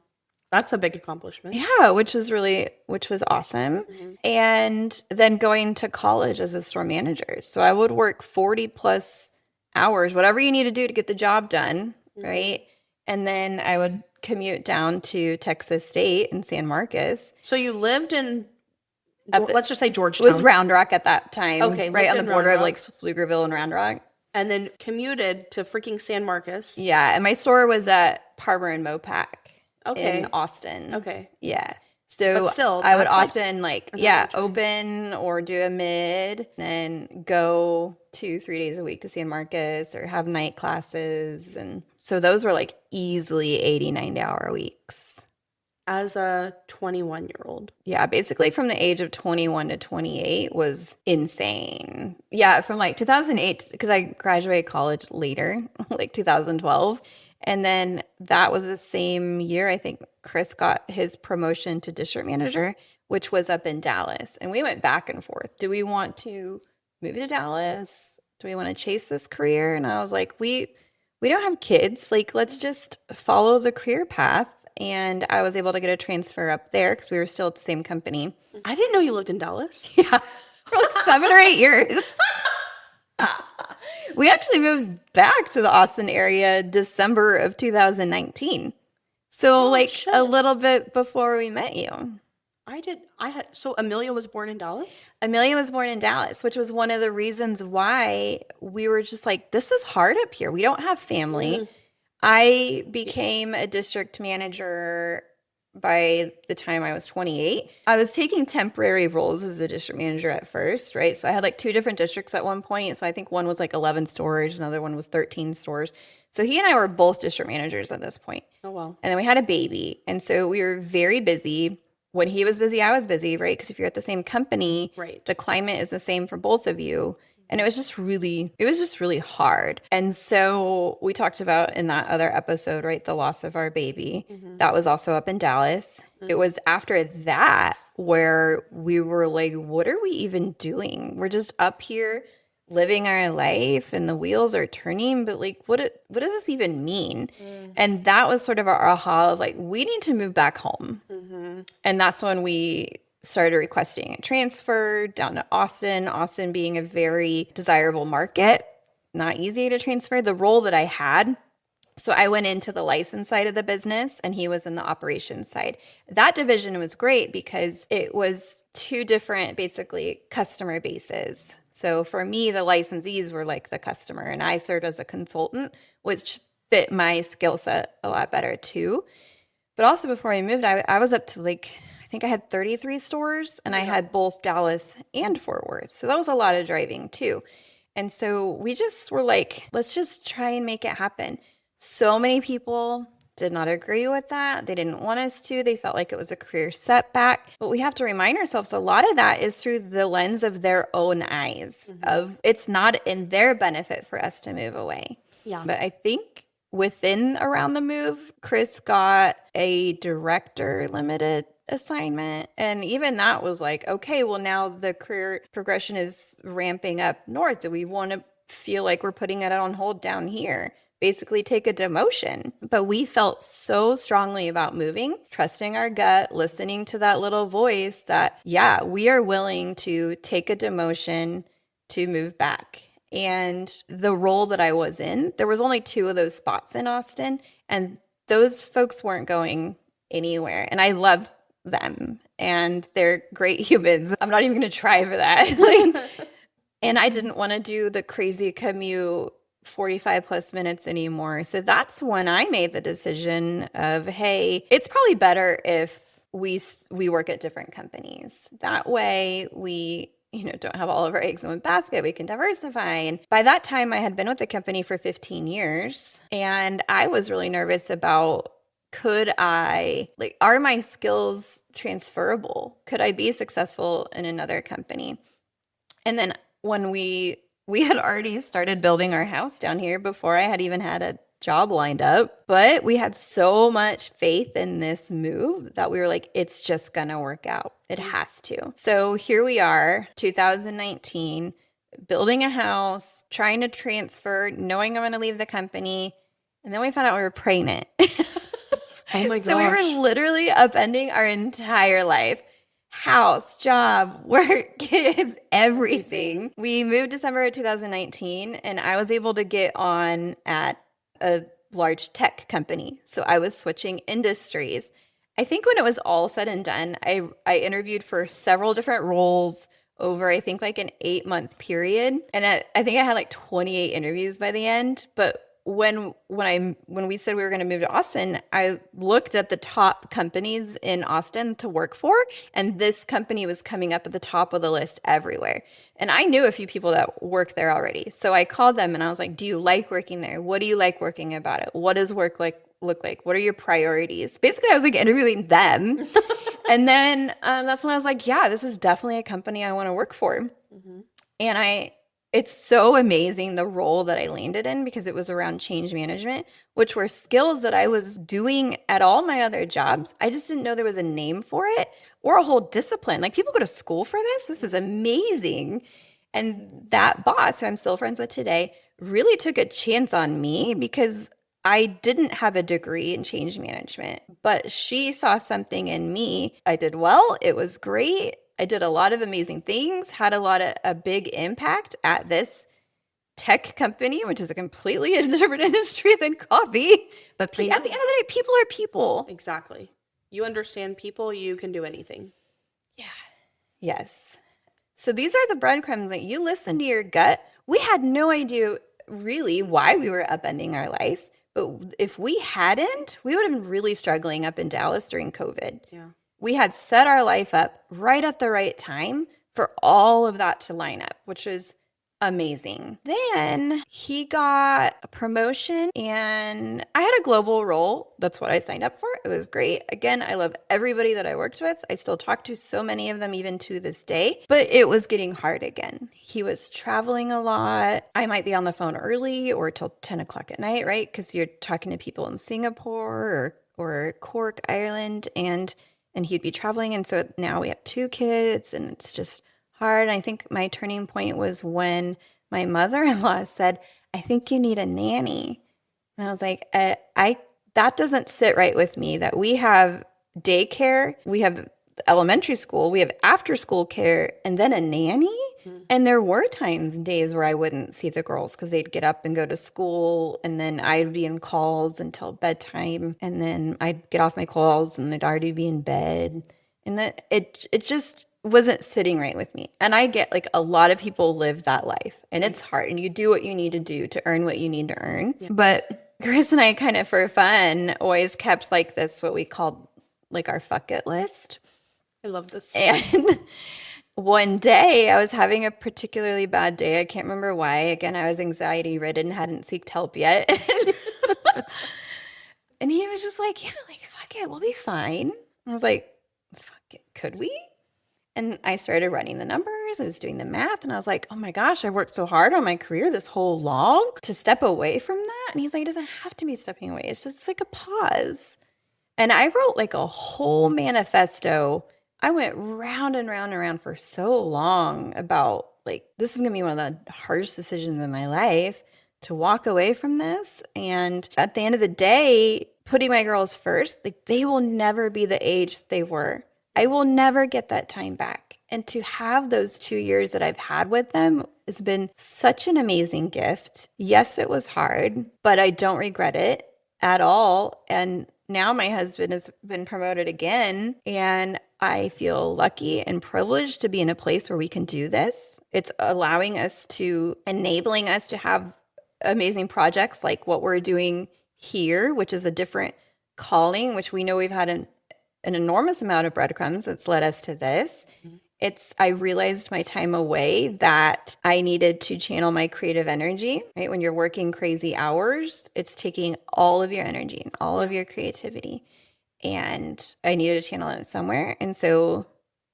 That's a big accomplishment. Yeah, which was awesome. And then going to college as a store manager. So I would work 40 plus hours, whatever you need to do to get the job done, right? And then I would commute down to Texas State in San Marcos. So you lived in, let's just say Georgetown. It was Round Rock at that time. Okay. Right on the border of like Pflugerville and Round Rock. And then commuted to freaking San Marcos. Yeah. And my store was at Brymer and Mopac. Okay. In Austin. Okay. Yeah. So but still, I would often open or do a mid, then go 2-3 days a week to San Marcos or have night classes. And so those were like easily 80-90 hour weeks. As a 21-year-old. Yeah, basically from the age of 21 to 28 was insane. Yeah, from like 2008, because I graduated college later, like 2012. And then that was the same year, I think Chris got his promotion to district manager, which was up in Dallas. And we went back and forth. Do we want to move to Dallas? do we want to chase this career? And I was like, we don't have kids. Like, let's just follow the career path. And I was able to get a transfer up there because we were still at the same company. I didn't know you lived in Dallas. Yeah, for like 7 or 8 years. We actually moved back to the Austin area December of 2019. So like shit. a little bit before we met you. So Amelia was born in Dallas? Amelia was born in Dallas, which was one of the reasons why we were just like, this is hard up here. We don't have family. I became a district manager by the time I was 28. I was taking temporary roles as a district manager at first, right? So I had like 2 different districts at one point. So I think one was like 11 stores, another one was 13 stores. So he and I were both district managers at this point. Oh, wow. And then we had a baby. And so we were very busy. When he was busy, I was busy, right? Because if you're at the same company, Right. the climate is the same for both of you. And it was just really hard. And so we talked about in that other episode, right, the loss of our baby. That was also up in Dallas. It was after that where we were like, what are we even doing? We're just up here living our life and the wheels are turning, but like, what does this even mean? And that was sort of our aha of like, we need to move back home. And that's when we started requesting a transfer down to Austin. Austin being a very desirable market, not easy to transfer. The role that I had, so I went into the license side of the business and he was in the operations side. That division was great because it was 2 different, basically, customer bases. So for me, the licensees were like the customer and I served as a consultant, which fit my skill set a lot better too. But also before I moved, I was up to like, I think I had 33 stores and I had both Dallas and Fort Worth. So that was a lot of driving too. And so we just were like, let's just try and make it happen. So many people did not agree with that. They didn't want us to. They felt like it was a career setback. But we have to remind ourselves a lot of that is through the lens of their own eyes of it's not in their benefit for us to move away. Yeah. But I think within around the move, Chris got a director limited assignment. And even that was like, okay, well, now the career progression is ramping up north. Do we want to feel like we're putting it on hold down here? Basically take a demotion. But we felt so strongly about moving, trusting our gut, listening to that little voice that, yeah, we are willing to take a demotion to move back. And the role that I was in, there was only 2 of those spots in Austin, and those folks weren't going anywhere. And I loved them, and they're great humans. I'm not even going to try for that. And I didn't want to do the crazy commute 45 plus minutes anymore. So that's when I made the decision of, hey, it's probably better if we work at different companies. That way we don't have all of our eggs in one basket. We can diversify. And by that time, I had been with the company for 15 years. And I was really nervous about, are my skills transferable? Could I be successful in another company? And then when we had already started building our house down here before I had even had a job lined up, but we had so much faith in this move that we were like, it's just gonna work out. It has to. So here we are, 2019, building a house, trying to transfer, knowing I'm gonna leave the company, and then we found out we were pregnant. Oh my gosh. So we were literally upending our entire life. House, job, work, kids, everything. We moved December of 2019, and I was able to get on at a large tech company. So I was switching industries. I think when it was all said and done, I interviewed for several different roles over, I think, like an 8-month period. And I think I had like 28 interviews by the end. But when we said we were going to move to Austin, I looked at the top companies in Austin to work for, and this company was coming up at the top of the list everywhere. And I knew a few people that work there already. So I called them and I was like, do you like working there? What do you like working about it? What does work look like? What are your priorities? Basically, I was like interviewing them. And then that's when I was like, yeah, this is definitely a company I want to work for. And it's so amazing the role that I landed in because it was around change management, which were skills that I was doing at all my other jobs. I just didn't know there was a name for it or a whole discipline. Like, people go to school for this. This is amazing. And that boss, who I'm still friends with today, really took a chance on me because I didn't have a degree in change management, but she saw something in me. I did well. It was great. I did a lot of amazing things, had a big impact at this tech company, which is a completely different industry than coffee. But at the end of the day, people are people. Exactly. You understand people, you can do anything. Yeah. Yes. So these are the breadcrumbs that you listen to your gut. We had no idea really why we were upending our lives. But if we hadn't, we would have been really struggling up in Dallas during COVID. Yeah. We had set our life up right at the right time for all of that to line up, which was amazing. Then he got a promotion and I had a global role. That's what I signed up for. It was great. Again, I love everybody that I worked with. I still talk to so many of them even to this day, but it was getting hard again. He was traveling a lot. I might be on the phone early or till 10 o'clock at night, right? Because you're talking to people in Singapore or Cork, Ireland, and he'd be traveling. And so now we have 2 kids and it's just hard. I think my turning point was when my mother-in-law said, I think you need a nanny. And I was like, that doesn't sit right with me that we have daycare, we have elementary school, we have after school care, and then a nanny. And there were times and days where I wouldn't see the girls because they'd get up and go to school, and then I'd be in calls until bedtime, and then I'd get off my calls and they'd already be in bed. And that it just wasn't sitting right with me. And I get like a lot of people live that life and it's hard and you do what you need to do to earn what you need to earn. Yeah. But Chris and I kind of for fun always kept like this, what we called like our fuck it list. I love this. And one day I was having a particularly bad day. I can't remember why. Again, I was anxiety ridden, hadn't sought help yet. And he was just like, yeah, like, fuck it, we'll be fine. I was like, fuck it, could we? And I started running the numbers. I was doing the math and I was like, oh my gosh, I worked so hard on my career this whole long to step away from that. And he's like, it doesn't have to be stepping away. It's just like a pause. And I wrote like a whole manifesto. I went round and round and round for so long about like, this is going to be one of the hardest decisions in my life to walk away from this. And at the end of the day, putting my girls first, like they will never be the age they were. I will never get that time back. And to have those 2 years that I've had with them has been such an amazing gift. Yes, it was hard, but I don't regret it at all. And now my husband has been promoted again, and I feel lucky and privileged to be in a place where we can do this. It's enabling us to have amazing projects like what we're doing here, which is a different calling, which we know we've had an enormous amount of breadcrumbs that's led us to this. Mm-hmm. I realized my time away that I needed to channel my creative energy, right? When you're working crazy hours, it's taking all of your energy and all of your creativity. And I needed to channel it somewhere. And so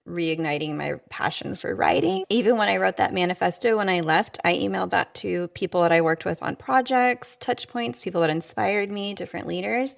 reigniting my passion for writing. Even when I wrote that manifesto, when I left, I emailed that to people that I worked with on projects, touch points, people that inspired me, different leaders.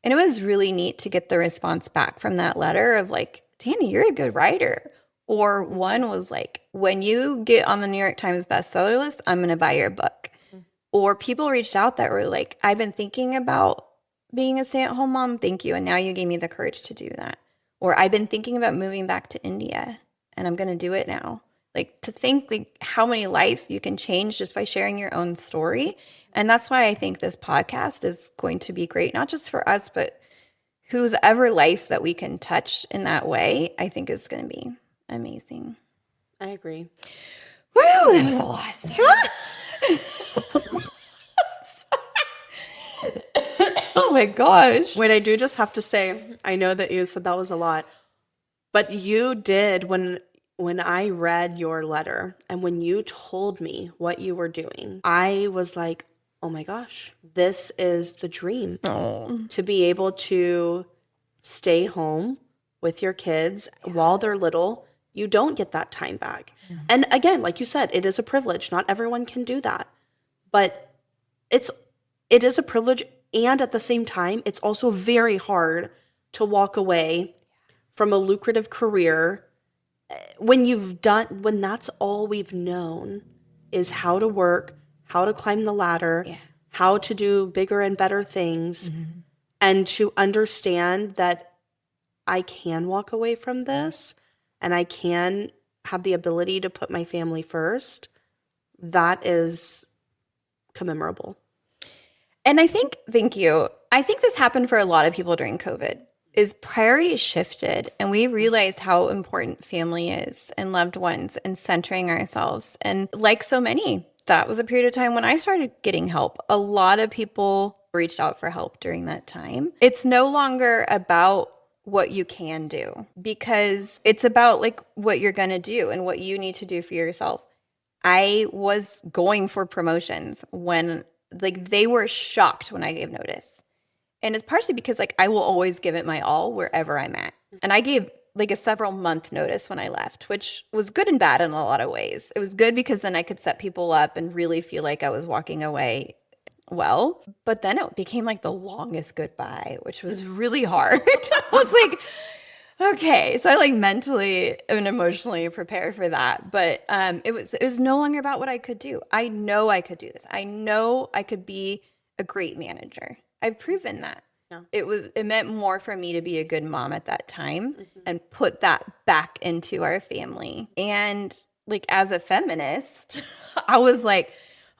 And it was really neat to get the response back from that letter of like, Dani, you're a good writer. Or one was like, when you get on the New York Times bestseller list, I'm going to buy your book. Mm-hmm. Or people reached out that were like, I've been thinking about being a stay-at-home mom. Thank you. And now you gave me the courage to do that. Or I've been thinking about moving back to India and I'm going to do it now. Like to think like how many lives you can change just by sharing your own story. And that's why I think this podcast is going to be great, not just for us, but whose ever life that we can touch in that way, I think is going to be amazing. I agree. Woo, that was a lot. Oh my gosh. Wait, I do just have to say, I know that you said that was a lot, but you did when I read your letter and when you told me what you were doing, I was like, oh my gosh, this is the dream. Oh. To be able to stay home with your kids while they're little. You don't get that time back. Mm-hmm. And again, like you said, it is a privilege. Not everyone can do that. But it is a privilege, and at the same time, it's also very hard to walk away from a lucrative career when that's all we've known is how to work, how to climb the ladder, how to do bigger and better things, and to understand that I can walk away from this and I can have the ability to put my family first, that is commemorable. And I think, thank you. I think this happened for a lot of people during COVID. Is priorities shifted and we realized how important family is and loved ones and centering ourselves. And like so many, that was a period of time when I started getting help. A lot of people reached out for help during that time. It's no longer about what you can do because it's about like what you're going to do and what you need to do for yourself. I was going for promotions when like they were shocked when I gave notice. And it's partially because like I will always give it my all wherever I'm at. And I gave like a several month notice when I left, which was good and bad in a lot of ways. It was good because then I could set people up and really feel like I was walking away well. But then it became like the longest goodbye, which was really hard. I was like, okay. So I like mentally and emotionally prepare for that. But it was no longer about what I could do. I know I could do this. I know I could be a great manager. I've proven that. Yeah. It meant more for me to be a good mom at that time and put that back into our family. And like as a feminist, I was like,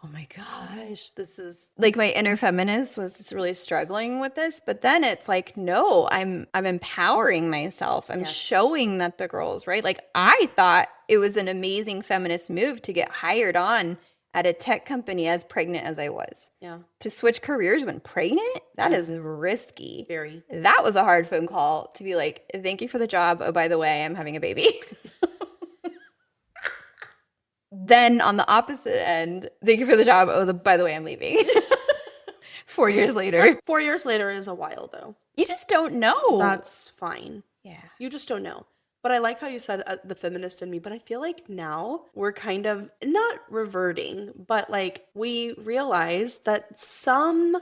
oh my gosh, this is like my inner feminist was really struggling with this. But then it's like, no, I'm empowering myself. I'm showing that the girls, right? Like I thought it was an amazing feminist move to get hired on at a tech company as pregnant as I was. Yeah. To switch careers when pregnant, that is risky. Very. That was a hard phone call to be like, thank you for the job. Oh, by the way, I'm having a baby. Then on the opposite end, thank you for the job. Oh, by the way, I'm leaving. 4 years later. 4 years later is a while though. You just don't know. That's fine. Yeah. You just don't know. But I like how you said the feminist in me, but I feel like now we're kind of not reverting, but like we realize that some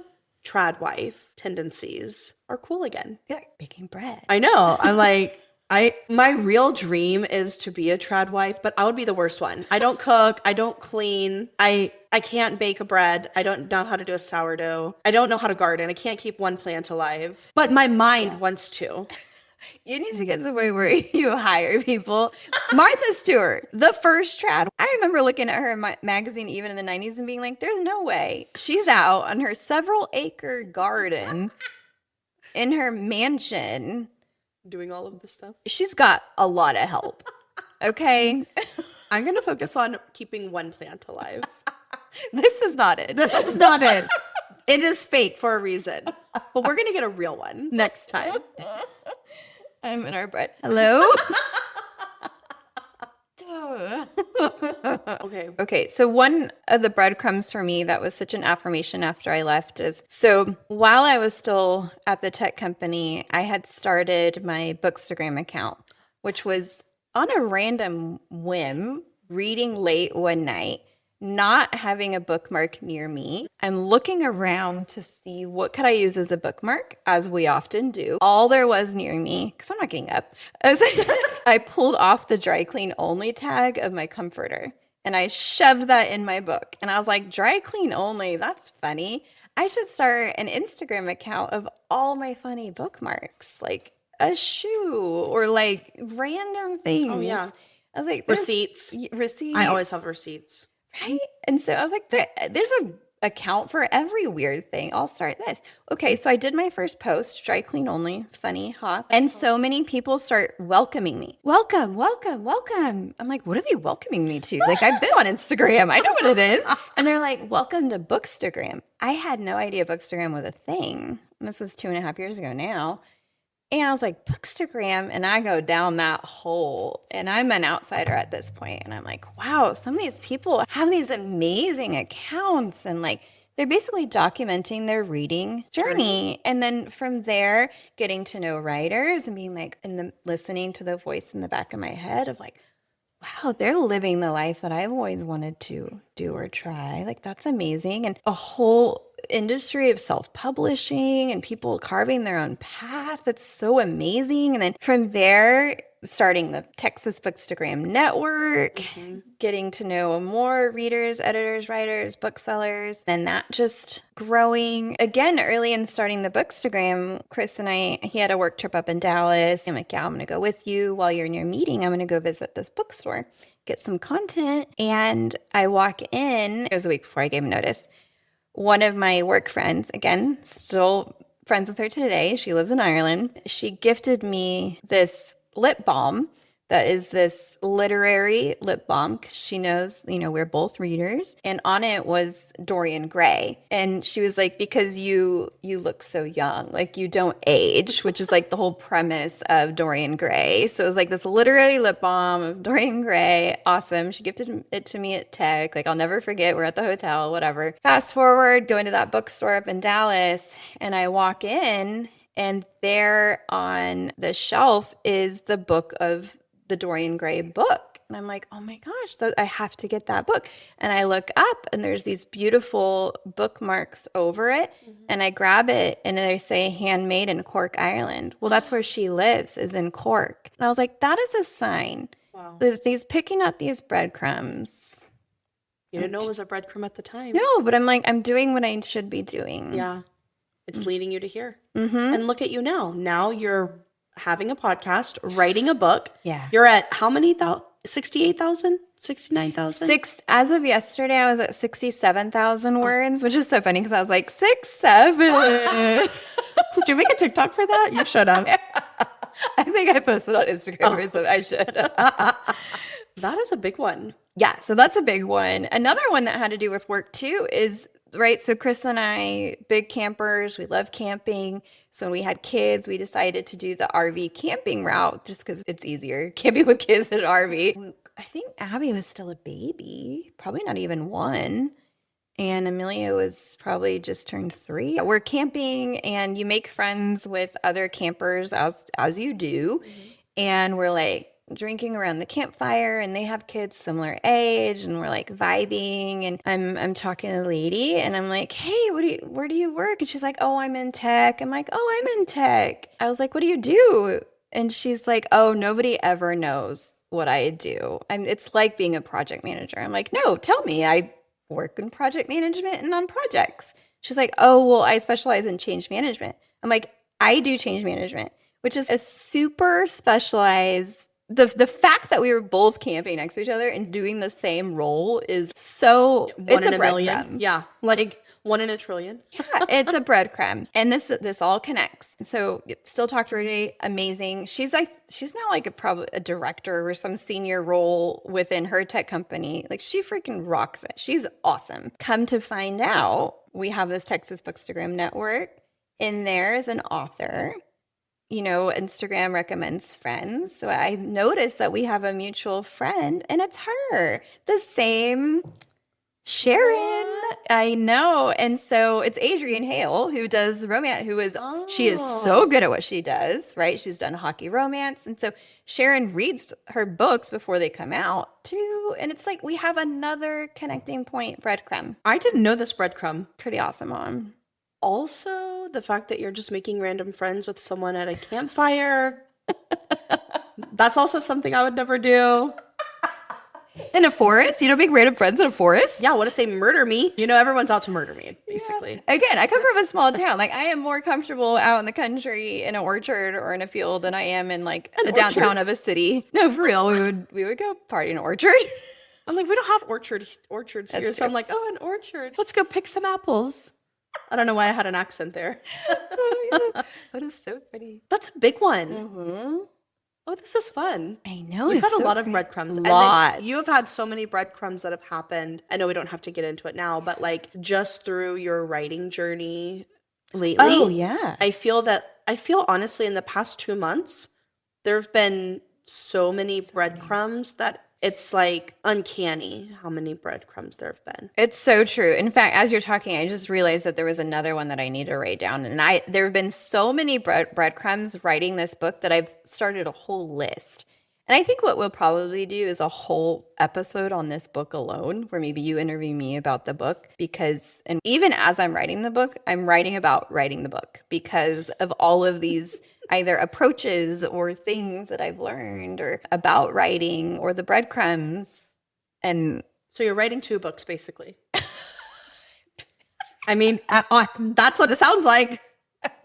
trad wife tendencies are cool again. You're like baking bread. I know. I'm like, my real dream is to be a trad wife, but I would be the worst one. I don't cook. I don't clean. I can't bake a bread. I don't know how to do a sourdough. I don't know how to garden. I can't keep one plant alive. But my mind wants to. You need to get to the point where you hire people. Martha Stewart, the first trad. I remember looking at her magazine even in the 90s and being like, there's no way. She's out on her several acre garden in her mansion. Doing all of this stuff. She's got a lot of help. Okay? I'm going to focus on keeping one plant alive. This is not it. This is not it. It is fake for a reason. But we're going to get a real one next time. I'm in our bread. Hello? Okay. So one of the breadcrumbs for me that was such an affirmation after I left is, so while I was still at the tech company, I had started my Bookstagram account, which was on a random whim, reading late one night, not having a bookmark near me. I'm looking around to see what could I use as a bookmark, as we often do. All there was near me, because I'm not getting up, I pulled off the dry clean only tag of my comforter and I shoved that in my book. And I was like, dry clean only, that's funny. I should start an Instagram account of all my funny bookmarks, like a shoe or like random things. Oh, yeah. I was like, receipts. I always have receipts. Right? And so I was like, there's an account for every weird thing. I'll start this. Okay, so I did my first post, dry clean only, funny, huh? And so many people start welcoming me. Welcome, welcome, welcome. I'm like, what are they welcoming me to? Like, I've been on Instagram. I know what it is. And they're like, welcome to Bookstagram. I had no idea Bookstagram was a thing. And this was 2.5 years ago now. And I was like, Bookstagram, and I go down that hole. And I'm an outsider at this point. And I'm like, wow, some of these people have these amazing accounts. And like, they're basically documenting their reading journey. And then from there, getting to know writers and being like, listening to the voice in the back of my head of like, wow, they're living the life that I've always wanted to do or try. Like, that's amazing. And a whole industry of self-publishing and people carving their own path. That's so amazing. And then from there, starting the Texas Bookstagram network, getting to know more readers, editors, writers, booksellers, and that just growing. Again, early in starting the Bookstagram, Chris and he had a work trip up in Dallas. I'm like, yeah, I'm going to go with you while you're in your meeting. I'm going to go visit this bookstore, get some content. And I walk in, it was a week before I gave him notice. One of my work friends, again, still friends with her today, she lives in Ireland. She gifted me this lip balm that is this literary lip balm. She knows, we're both readers. And on it was Dorian Gray. And she was like, because you look so young, like you don't age, which is like the whole premise of Dorian Gray. So it was like this literary lip balm of Dorian Gray. Awesome. She gifted it to me at Tech. Like I'll never forget. We're at the hotel, whatever. Fast forward, going to that bookstore up in Dallas, and I walk in, and there on the shelf is the book of the Dorian Gray book. And I'm like, oh my gosh, so I have to get that book. And I look up and there's these beautiful bookmarks over it. And I grab it and they say handmade in Cork, Ireland. Well, that's where she lives, is in Cork. And I was like, that is a sign. Wow. These picking up these breadcrumbs. You didn't know it was a breadcrumb at the time. No, but I'm like, I'm doing what I should be doing. Yeah. It's leading you to here. And look at you now. Now you're having a podcast, writing a book. Yeah. You're at how many 68,000? 69,000? As of yesterday, I was at 67,000 words, which is so funny because I was like, 6'7". Did you make a TikTok for that? You should have. I think I posted on Instagram or something. I should. That is a big one. Yeah, so that's a big one. Another one that had to do with work too is, right, so Chris and I, big campers, we love camping. So when we had kids, we decided to do the RV camping route just because it's easier camping with kids in an RV. I think Abby was still a baby, probably not even 1. And Amelia was probably just turned 3. We're camping and you make friends with other campers as you do. And we're like drinking around the campfire and they have kids similar age and we're like vibing and I'm talking to the lady and I'm like, hey, where do you work? And she's like, oh, I'm in tech. I'm like, oh, I'm in tech. I was like, what do you do? And she's like, oh, nobody ever knows what I do. It's like being a project manager. I'm like, no, tell me. I work in project management and on projects. She's like, oh, well, I specialize in change management. I'm like, I do change management, which is a super specialized. The fact that we were both camping next to each other and doing the same role is so, it's a breadcrumb. Yeah, like 1 in a trillion. Yeah, it's a breadcrumb. And this all connects. So still talk to her today. Amazing. She's now like probably a director or some senior role within her tech company. Like she freaking rocks it. She's awesome. Come to find out, we have this Texas Bookstagram network. In there is an author. Instagram recommends friends. So I noticed that we have a mutual friend and it's her, the same Sharon. I know. And so it's Adrienne Hale who does romance, she is so good at what she does, right? She's done hockey romance. And so Sharon reads her books before they come out too. And it's like we have another connecting point, breadcrumb. I didn't know this breadcrumb. Pretty awesome, Mom. Also, the fact that you're just making random friends with someone at a campfire. That's also something I would never do. In a forest? Make random friends in a forest? Yeah, what if they murder me? Everyone's out to murder me, basically. Yeah. Again, I come from a small town. Like, I am more comfortable out in the country in an orchard or in a field than I am in, like, the downtown of a city. No, for real. We would go party in an orchard. I'm like, we don't have orchards here. That's So I'm like, oh, an orchard. Let's go pick some apples. I don't know why I had an accent there. Oh, yeah. That is so funny. That's a big one. Mm-hmm. Oh, this is fun. I know. We've had a lot of breadcrumbs. Lots. And you have had so many breadcrumbs that have happened. I know we don't have to get into it now, but like just through your writing journey lately. Oh, yeah. I feel honestly in the past 2 months, there have been so many breadcrumbs that it's like uncanny how many breadcrumbs there have been. It's so true. In fact, as you're talking, I just realized that there was another one that I need to write down. And there have been so many breadcrumbs writing this book that I've started a whole list. And I think what we'll probably do is a whole episode on this book alone, where maybe you interview me about the book and even as I'm writing the book, I'm writing about writing the book because of all of these either approaches or things that I've learned or about writing or the breadcrumbs. And So you're writing 2 books, basically. I mean, that's what it sounds like.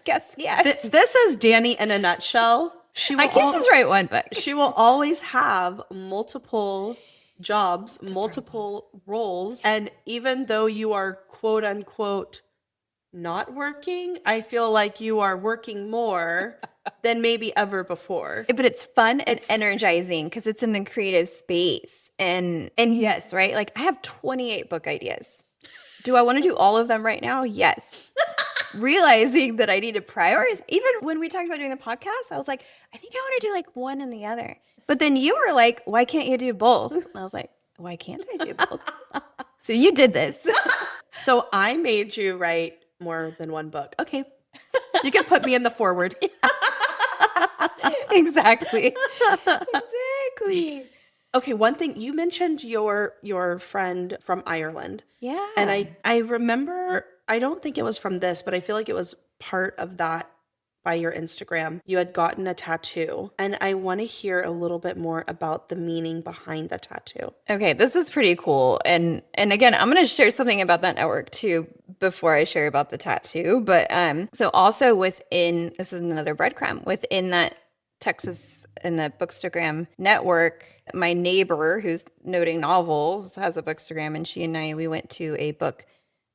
guess, yes. This is Dani in a nutshell. I can't just write one book. She will always have multiple jobs, multiple roles. And even though you are quote unquote not working, I feel like you are working more than maybe ever before. But it's fun and energizing because it's in the creative space. And yes, right? Like I have 28 book ideas. Do I want to do all of them right now? Yes. Realizing that I need to prioritize. Even when we talked about doing the podcast, I was like, I think I want to do like one and the other. But then you were like, why can't you do both? And I was like, why can't I do both? So you did this. So I made you write more than one book. Okay. You can put me in the forward. Exactly. Exactly. Okay, one thing you mentioned your friend from Ireland. Yeah. And I remember, I don't think it was from this, but I feel like it was part of that by your Instagram. You had gotten a tattoo, and I want to hear a little bit more about the meaning behind the tattoo. Okay, this is pretty cool. And again, I'm going to share something about that network too before I share about the tattoo. But so also within, this is another breadcrumb, within that Texas in the Bookstagram network, my neighbor who's noting novels has a Bookstagram, and she and we went to a book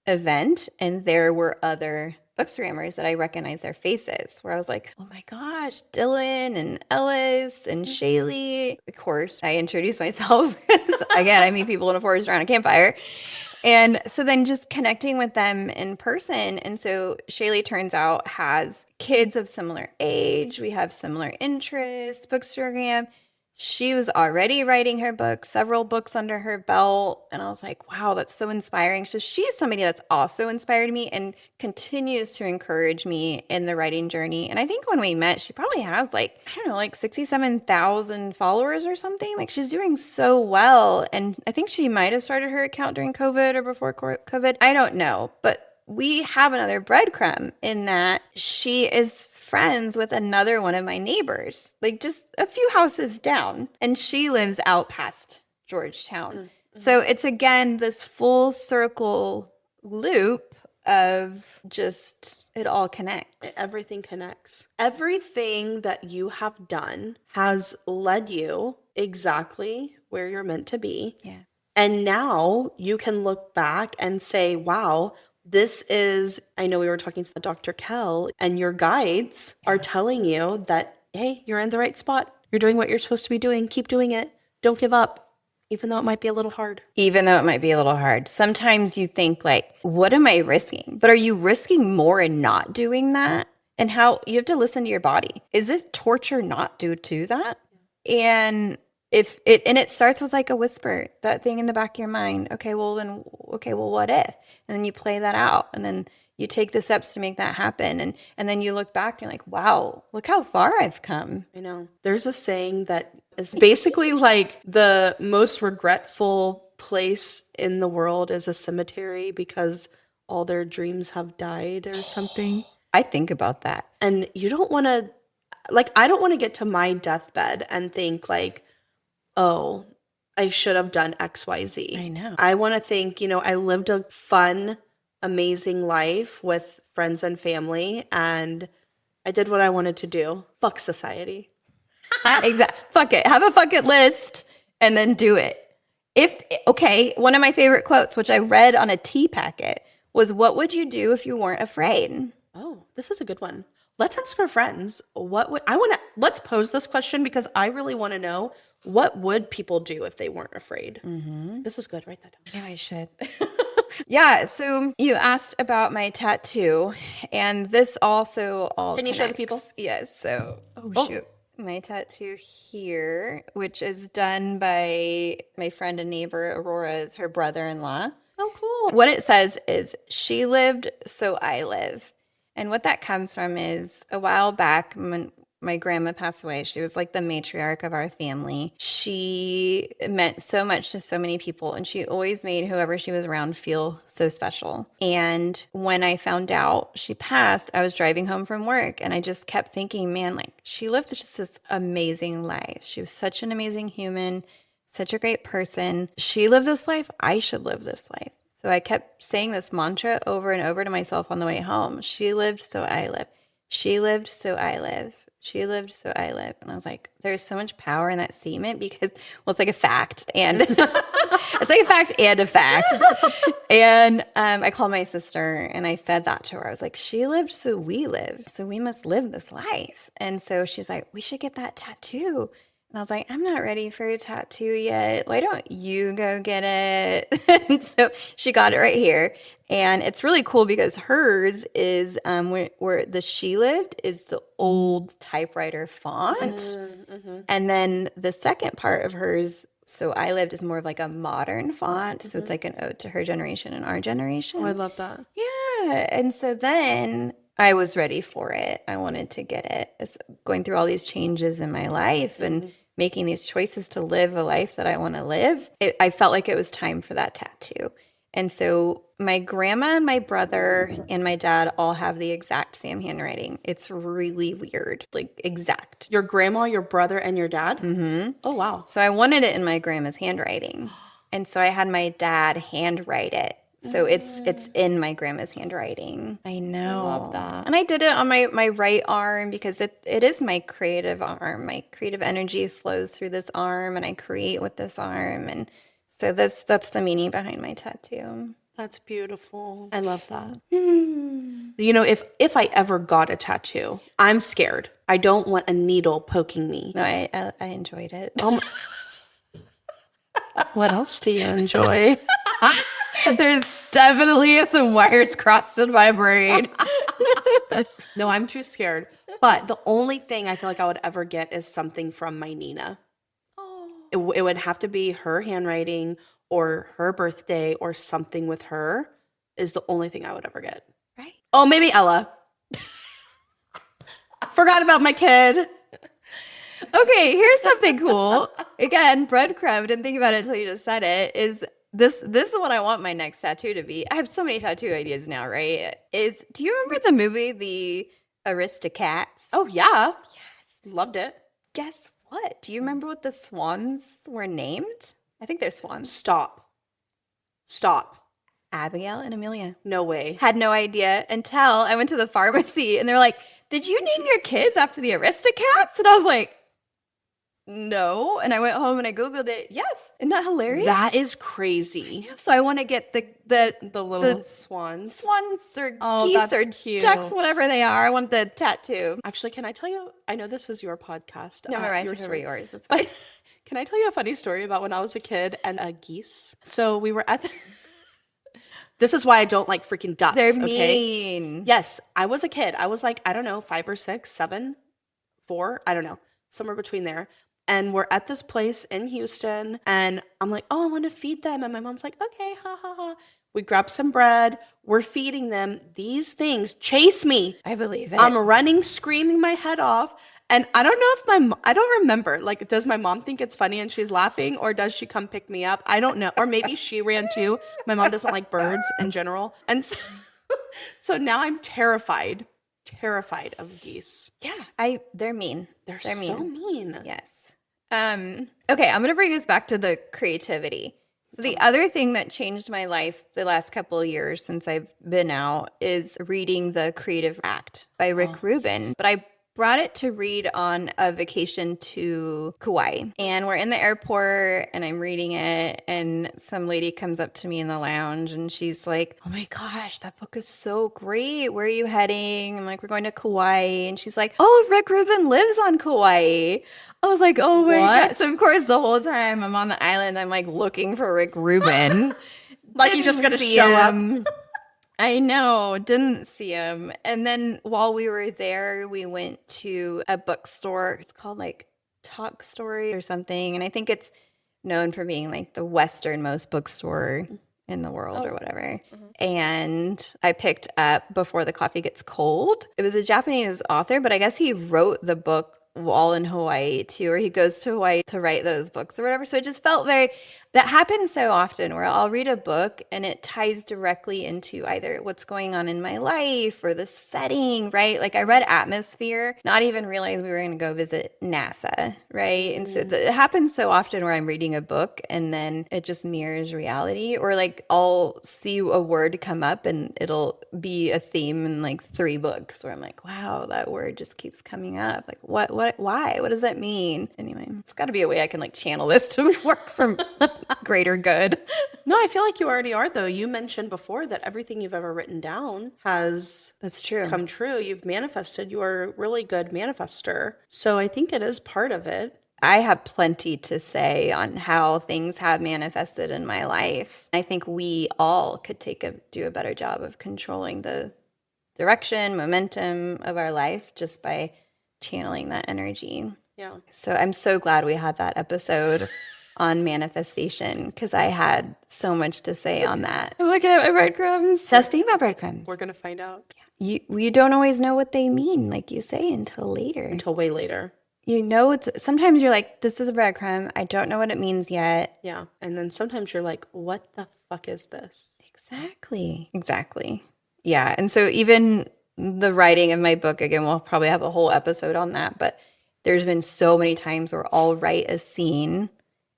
event, and there were other Bookstagrammers that I recognized their faces, where I was like, oh my gosh, Dylan and Ellis and Shaylee. Of course, I introduced myself. Again, I meet people in a forest around a campfire. And so then just connecting with them in person. And so Shaylee, turns out, has kids of similar age. We have similar interests, Bookstagram. She was already writing her book, several books under her belt. And I was like, wow, that's so inspiring. So she's somebody that's also inspired me and continues to encourage me in the writing journey. And I think when we met, she probably has like, I don't know, like 67,000 followers or something. Like she's doing so well. And I think she might have started her account during COVID or before COVID. I don't know. But we have another breadcrumb in that she is friends with another one of my neighbors, like just a few houses down, and she lives out past Georgetown. Mm-hmm. So it's again this full circle loop of just it all connects. Everything connects. Everything that you have done has led you exactly where you're meant to be. Yes. And now you can look back and say, wow, this is, I know we were talking to Dr. Kell, and your guides are telling you that, hey, you're in the right spot. You're doing what you're supposed to be doing. Keep doing it. Don't give up, even though it might be a little hard. Even though it might be a little hard. Sometimes you think like, what am I risking? But are you risking more in not doing that? And how you have to listen to your body. Is this torture not due to that? And it starts with like a whisper, that thing in the back of your mind. Okay, well, what if? And then you play that out, and then you take the steps to make that happen. And then you look back and you're like, wow, look how far I've come. I know. There's a saying that is basically like the most regretful place in the world is a cemetery because all their dreams have died or something. I think about that. And you don't want to, like, I don't want to get to my deathbed and think like, oh, I should have done X, Y, Z. I know. I want to think, I lived a fun, amazing life with friends and family, and I did what I wanted to do. Fuck society. Exactly. Fuck it. Have a fuck it list and then do it. One of my favorite quotes, which I read on a tea packet, was, what would you do if you weren't afraid? Oh, this is a good one. Let's ask our friends. Let's pose this question because I really want to know, what would people do if they weren't afraid? Mm-hmm. This is good. Write that down. Yeah, I should. Yeah. So you asked about my tattoo, and this also all Can you show the people? Yes. So, shoot. My tattoo here, which is done by my friend and neighbor, Aurora, is her brother-in-law. Oh, cool. What it says is, she lived, so I live. And what that comes from is, a while back, when my grandma passed away. She was like the matriarch of our family. She meant so much to so many people, and she always made whoever she was around feel so special. And when I found out she passed, I was driving home from work, and I just kept thinking, man, like she lived just this amazing life. She was such an amazing human, such a great person. She lived this life. I should live this life. So I kept saying this mantra over and over to myself on the way home. She lived, so I live. She lived, so I live. She lived, so I live. And I was like, there's so much power in that statement because, well, it's like a fact. And it's like a fact and a fact. And I called my sister and I said that to her. I was like, she lived, so we live. So we must live this life. And so she's like, we should get that tattoo. And I was like, I'm not ready for a tattoo yet. Why don't you go get it? And so she got it right here. And it's really cool because hers is where the she lived is the old typewriter font. And then the second part of hers, so I lived, is more of like a modern font. So it's like an ode to her generation and our generation. Oh, I love that. Yeah. And so then I was ready for it. I wanted to get it. It's going through all these changes in my life and making these choices to live a life that I want to live. I felt like it was time for that tattoo. And so my grandma, my brother, and my dad all have the exact same handwriting. It's really weird, like exact. Your grandma, your brother, and your dad? Mm-hmm. Oh, wow. So I wanted it in my grandma's handwriting. And so I had my dad handwrite it. So it's in my grandma's handwriting. I know. I love that. And I did it on my right arm because it is my creative arm. My creative energy flows through this arm and I create with this arm. And so that's the meaning behind my tattoo. That's beautiful. I love that. You know, if I ever got a tattoo, I'm scared. I don't want a needle poking me. No, I enjoyed it. What else do you enjoy? There's definitely some wires crossed in my brain. No, I'm too scared. But the only thing I feel like I would ever get is something from my Nina. Oh. It would have to be her handwriting or her birthday or something with her is the only thing I would ever get. Right. Oh, maybe Ella. Forgot about my kid. Okay, here's something cool. Again, breadcrumb, didn't think about it until you just said it, is this is what I want my next tattoo to be. I have so many tattoo ideas now, right? Do you remember the movie The Aristocats? Oh, yeah. Yes. Loved it. Guess what? Do you remember what the swans were named? I think they're swans. Stop. Abigail and Amelia. No way. Had no idea until I went to the pharmacy and they're like, did you name your kids after the Aristocats? And I was like, no. And I went home and I Googled it. Yes. Isn't that hilarious? That is crazy. So I want to get the little swans. Swans or Oh, geese that's or cute. ducks, whatever they are. I want the tattoo. Actually, can I tell you? I know this is your podcast. No, I took over yours. That's fine. Can I tell you a funny story about when I was a kid and geese? So we were at This is why I don't like freaking ducks. They're okay? mean. Yes, I was a kid. I was like, I don't know, 5 or 6, 7, 4, I don't know, somewhere between there. And we're at this place in Houston, and I'm like, oh, I want to feed them. And my mom's like, okay, ha, ha, ha. We grab some bread. We're feeding them. These things chase me. I believe it. I'm running, screaming my head off. And I don't know if I don't remember. Like, does my mom think it's funny and she's laughing, or does she come pick me up? I don't know. Or maybe she ran too. My mom doesn't like birds in general. And so now I'm terrified of geese. Yeah, they're mean. They're so mean. Yes. Okay, I'm gonna bring us back to the creativity. So the other thing that changed my life the last couple of years since I've been out is reading The Creative Act by Rick Rubin. But I brought it to read on a vacation to Kauai. And we're in the airport and I'm reading it and some lady comes up to me in the lounge and she's like, oh my gosh, that book is so great. Where are you heading? I'm like, we're going to Kauai. And she's like, oh, Rick Rubin lives on Kauai. I was like, oh my God. So of course the whole time I'm on the island, I'm like looking for Rick Rubin. Like he's just going to show up. I know, didn't see him. And then while we were there, we went to a bookstore. It's called like Talk Story or something. And I think it's known for being like the westernmost bookstore in the world or whatever. Mhm. And I picked up Before the Coffee Gets Cold. It was a Japanese author, but I guess he wrote the book while in Hawaii too, or he goes to Hawaii to write those books or whatever. So it just felt very, that happens so often where I'll read a book and it ties directly into either what's going on in my life or the setting, right? Like I read Atmosphere, not even realize we were going to go visit NASA, right? And so it happens so often where I'm reading a book and then it just mirrors reality, or like I'll see a word come up and it'll be a theme in like 3 books where I'm like, wow, that word just keeps coming up. Like why? What does that mean? Anyway, it's got to be a way I can like channel this to work from greater good. No, I feel like you already are, though. You mentioned before that everything you've ever written down has That's true. come true. You've manifested. You are a really good manifester. So I think it is part of it. I have plenty to say on how things have manifested in my life. I think we all could do a better job of controlling the direction, momentum of our life just by channeling that energy. Yeah. So I'm so glad we had that episode on manifestation because I had so much to say on that. I'm looking at my breadcrumbs. Testing my breadcrumbs. We're going to find out. You don't always know what they mean, like you say, until later. Until way later. You know, sometimes you're like, this is a breadcrumb. I don't know what it means yet. Yeah. And then sometimes you're like, what the fuck is this? Exactly. Yeah. And so even the writing of my book, again, we'll probably have a whole episode on that, but there's been so many times where I'll write a scene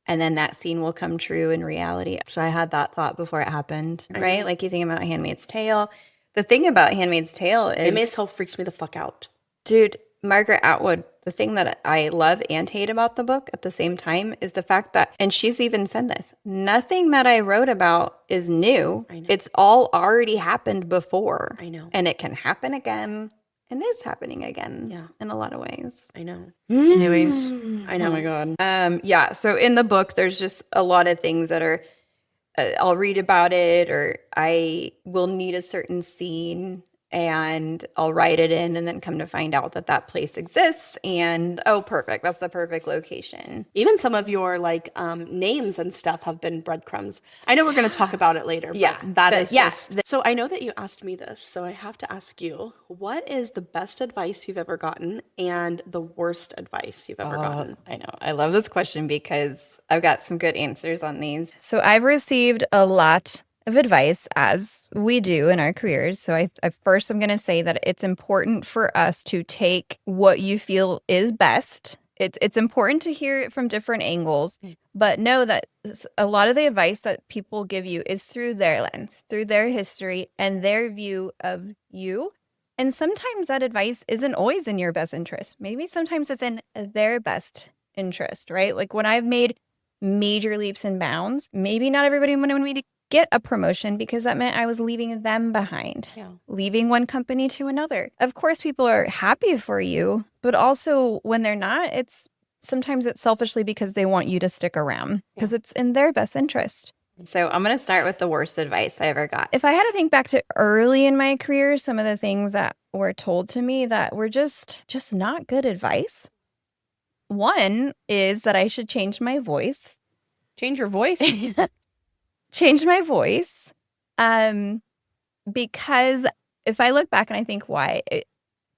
and then that scene will come true in reality. So I had that thought before it happened, right? Like you think about Handmaid's Tale. The thing about Handmaid's Tale is... Handmaid's Tale freaks me the fuck out. Dude, Margaret Atwood, the thing that I love and hate about the book at the same time is the fact that, and she's even said this, nothing that I wrote about is new. I know. It's all already happened before. I know. And it can happen again and is happening again in a lot of ways. I know. Anyways. I know. Oh my God. Yeah. So in the book, there's just a lot of things that are, I'll read about it or I will need a certain scene and I'll write it in and then come to find out that that place exists and oh, perfect. That's the perfect location. Even some of your like names and stuff have been breadcrumbs. I know we're going to talk about it later. So I know that you asked me this, so I have to ask you, what is the best advice you've ever gotten and the worst advice you've ever gotten? I know. I love this question because I've got some good answers on these. So I've received a lot of advice, as we do in our careers. So I first I'm going to say that it's important for us to take what you feel is best. It's important to hear it from different angles, but know that a lot of the advice that people give you is through their lens, through their history and their view of you. And sometimes that advice isn't always in your best interest. Maybe sometimes it's in their best interest, right? Like when I've made major leaps and bounds, maybe not everybody wanted me to get a promotion because that meant I was leaving them behind, leaving one company to another. Of course, people are happy for you, but also when they're not, sometimes it's selfishly because they want you to stick around because it's in their best interest. So I'm going to start with the worst advice I ever got. If I had to think back to early in my career, some of the things that were told to me that were just not good advice. One is that I should change my voice. Change your voice? Change my voice because if I look back and I think why,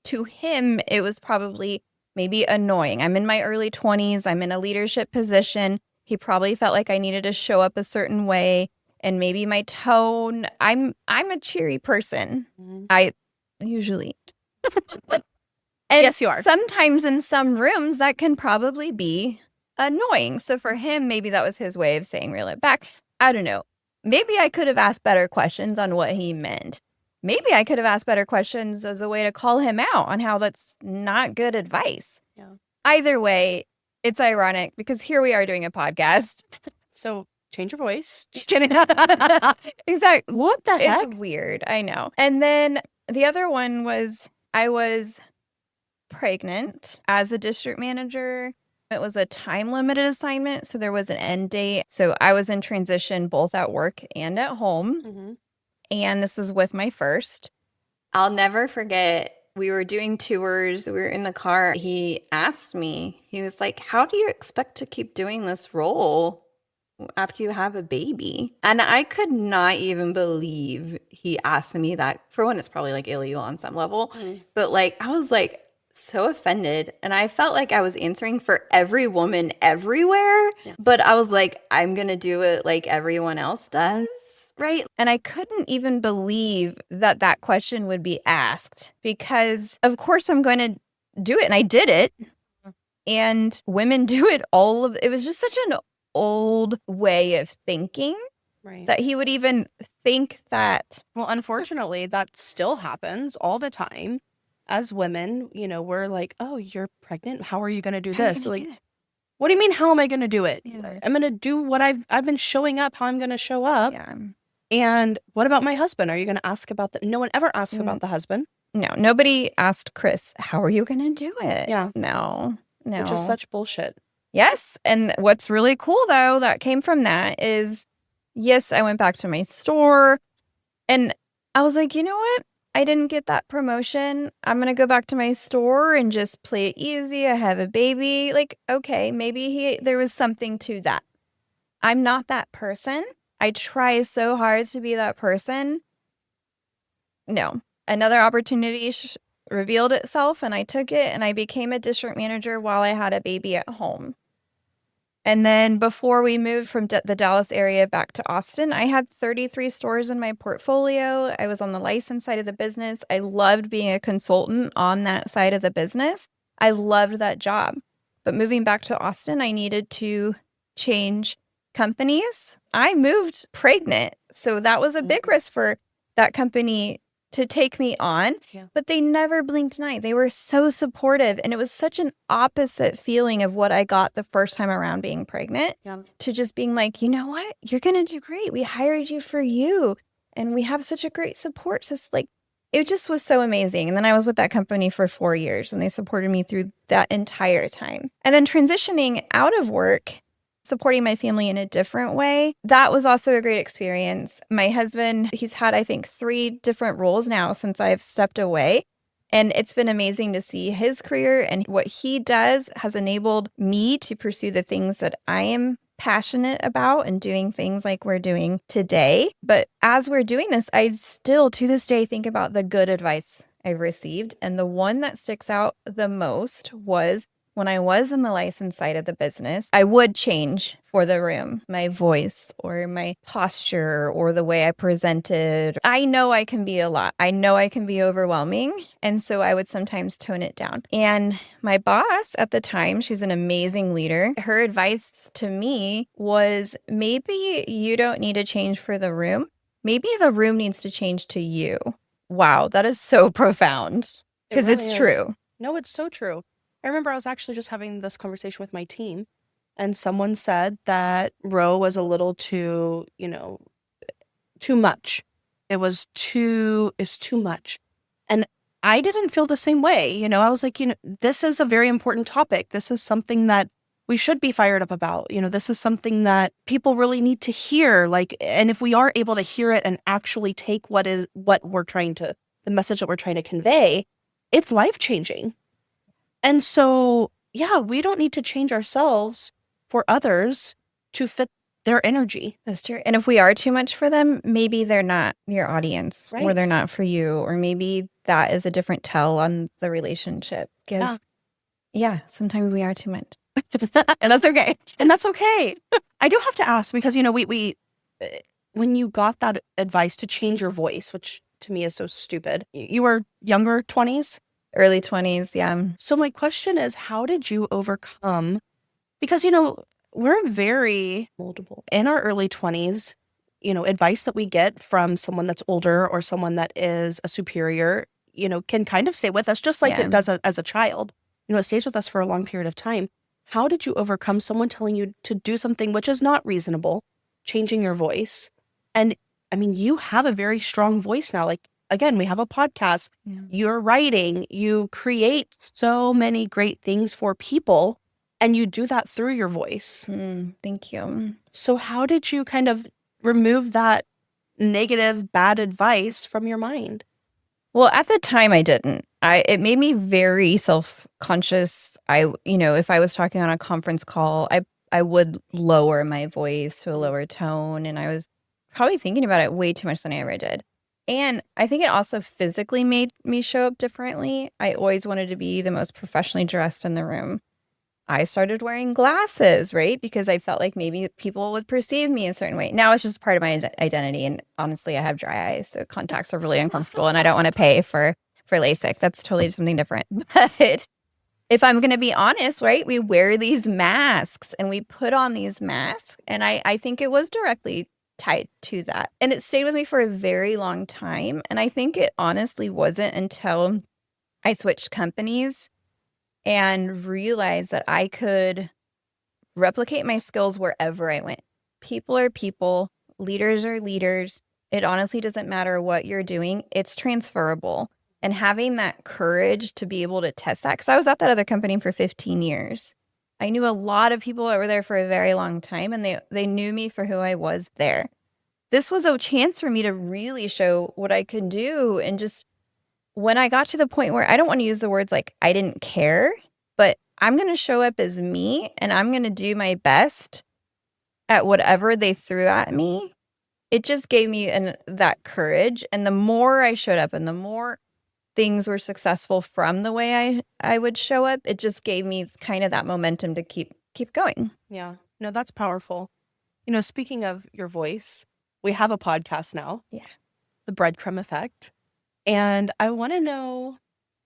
to him, it was probably maybe annoying. I'm in my early 20s. I'm in a leadership position. He probably felt like I needed to show up a certain way and maybe my tone. I'm a cheery person. I usually and yes, you are. Sometimes in some rooms that can probably be annoying. So for him, maybe that was his way of saying reel it back. I don't know. Maybe I could have asked better questions on what he meant. Maybe I could have asked better questions as a way to call him out on how that's not good advice. Yeah. Either way, it's ironic because here we are doing a podcast. So change your voice. Just kidding. Exactly. What the heck? It's weird. I know. And then the other one was I was pregnant as a district manager. It was a time-limited assignment, so there was an end date. So I was in transition both at work and at home. And this is with my first. I'll never forget, we were doing tours. We were in the car. He asked me, he was like, how do you expect to keep doing this role after you have a baby? And I could not even believe he asked me that. For one, it's probably like illegal on some level, but like I was like so offended, and I felt like I was answering for every woman everywhere, but I was like, I'm gonna do it like everyone else does. Right. And I couldn't even believe that that question would be asked, because of course I'm going to do it. And I did it. And women do it it was just such an old way of thinking Right. that he would even think that. Well, unfortunately, that still happens all the time. As women, we're like, oh, you're pregnant. How are you going to do How are you this? gonna Like, do that? what do you mean, how am I going to do it? Yeah. I'm going to do what I've been showing up, how I'm going to show up. Yeah. And what about my husband? Are you going to ask about that? No one ever asks about the husband. No, nobody asked Chris, how are you going to do it? Yeah. No. Which is such bullshit. Yes. And what's really cool, though, that came from that is, yes, I went back to my store and I was like, you know what? I didn't get that promotion. I'm going to go back to my store and just play it easy. I have a baby. Like, okay, maybe there was something to that. I'm not that person. I try so hard to be that person. No. Another opportunity revealed itself, and I took it, and I became a district manager while I had a baby at home. And then before we moved from the Dallas area back to Austin, I had 33 stores in my portfolio. I was on the license side of the business. I loved being a consultant on that side of the business. I loved that job. But moving back to Austin, I needed to change companies. I moved pregnant. So that was a big risk for that company to take me on, but they never blinked an eye. They were so supportive, and it was such an opposite feeling of what I got the first time around being pregnant, to just being like, you know what, you're gonna do great. We hired you for you, and we have such a great support system. Like, it just was so amazing. And then I was with that company for 4 years, and they supported me through that entire time. And then transitioning out of work, supporting my family in a different way, that was also a great experience. My husband, he's had, I think, 3 different roles now since I've stepped away. And it's been amazing to see his career, and what he does has enabled me to pursue the things that I am passionate about and doing things like we're doing today. But as we're doing this, I still to this day think about the good advice I've received. And the one that sticks out the most was, when I was in the license side of the business, I would change for the room, my voice or my posture or the way I presented. I know I can be a lot. I know I can be overwhelming. And so I would sometimes tone it down. And my boss at the time, she's an amazing leader. Her advice to me was, maybe you don't need to change for the room. Maybe the room needs to change to you. Wow, that is so profound, because it's true. No, it's so true. I remember I was actually just having this conversation with my team, and someone said that Ro was a little too, too much. It's too much. And I didn't feel the same way. I was like, this is a very important topic. This is something that we should be fired up about. This is something that people really need to hear. And if we are able to hear it and actually take the message that we're trying to convey, it's life-changing. And so, we don't need to change ourselves for others to fit their energy. That's true. And if we are too much for them, maybe they're not your audience, or they're not for you, or maybe that is a different tell on the relationship. Because, sometimes we are too much. And that's okay. And that's okay. I do have to ask, because, we when you got that advice to change your voice, which to me is so stupid, you were younger, 20s? Early 20s, yeah. So my question is, how did you overcome? Because, we're very moldable. In our early 20s, advice that we get from someone that's older or someone that is a superior, can kind of stay with us, just like it does as a child. It stays with us for a long period of time. How did you overcome someone telling you to do something which is not reasonable, changing your voice? And I mean, you have a very strong voice now. Like, again, we have a podcast, you're writing, you create so many great things for people, and you do that through your voice. Thank you. So how did you kind of remove that negative, bad advice from your mind? Well, at the time I didn't. It made me very self-conscious. If I was talking on a conference call, I I would lower my voice to a lower tone, and I was probably thinking about it way too much than I ever did. And I think it also physically made me show up differently. I always wanted to be the most professionally dressed in the room. I started wearing glasses, right? Because I felt like maybe people would perceive me a certain way. Now it's just part of my identity. And honestly, I have dry eyes, so contacts are really uncomfortable, and I don't want to pay for LASIK. That's totally something different. But if I'm going to be honest, right, we wear these masks and we put on these masks. And I think it was directly tied to that. And it stayed with me for a very long time. And I think it honestly wasn't until I switched companies and realized that I could replicate my skills wherever I went. People are people, leaders are leaders. It honestly doesn't matter what you're doing, it's transferable. And having that courage to be able to test that, because I was at that other company for 15 years. I knew a lot of people that were there for a very long time, and they knew me for who I was there. This was a chance for me to really show what I could do. And just when I got to the point where I don't want to use the words like I didn't care, but I'm going to show up as me and I'm going to do my best at whatever they threw at me. It just gave me that courage. And the more I showed up and the more things were successful from the way I would show up, it just gave me kind of that momentum to keep going. Yeah. No, that's powerful. Speaking of your voice, we have a podcast now. Yeah. The Breadcrumb Effect. And I want to know,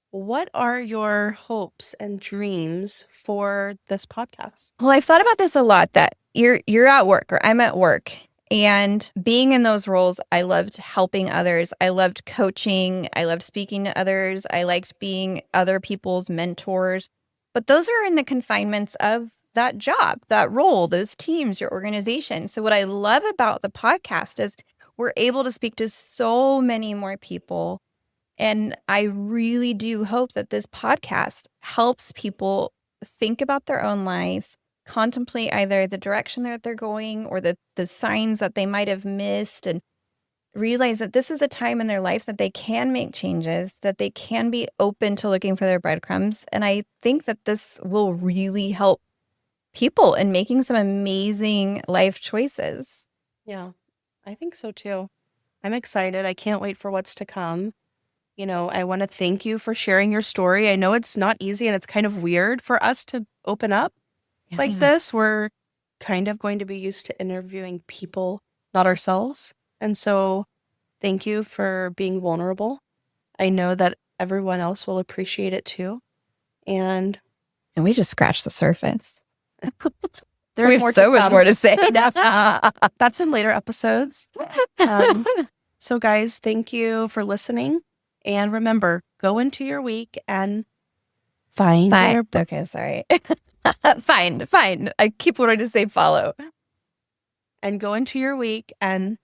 what are your hopes and dreams for this podcast? Well, I've thought about this a lot, that you're at work or I'm at work, and being in those roles, I loved helping others. I loved coaching. I loved speaking to others. I liked being other people's mentors. But those are in the confinements of that job, that role, those teams, your organization. So what I love about the podcast is we're able to speak to so many more people. And I really do hope that this podcast helps people think about their own lives, contemplate either the direction that they're going or the signs that they might have missed, and realize that this is a time in their life that they can make changes, that they can be open to looking for their breadcrumbs. And I think that this will really help people in making some amazing life choices. Yeah, I think so too. I'm excited. I can't wait for what's to come. I want to thank you for sharing your story. I know it's not easy and it's kind of weird for us to open up like this. We're kind of going to be used to interviewing people, not ourselves. And so thank you for being vulnerable. I know that everyone else will appreciate it too. And we just scratched the surface. There's we have so much more to say. That's in later episodes. So guys, thank you for listening. And remember, go into your week and find your... Okay, sorry. Find. I keep wanting to say follow. And go into your week and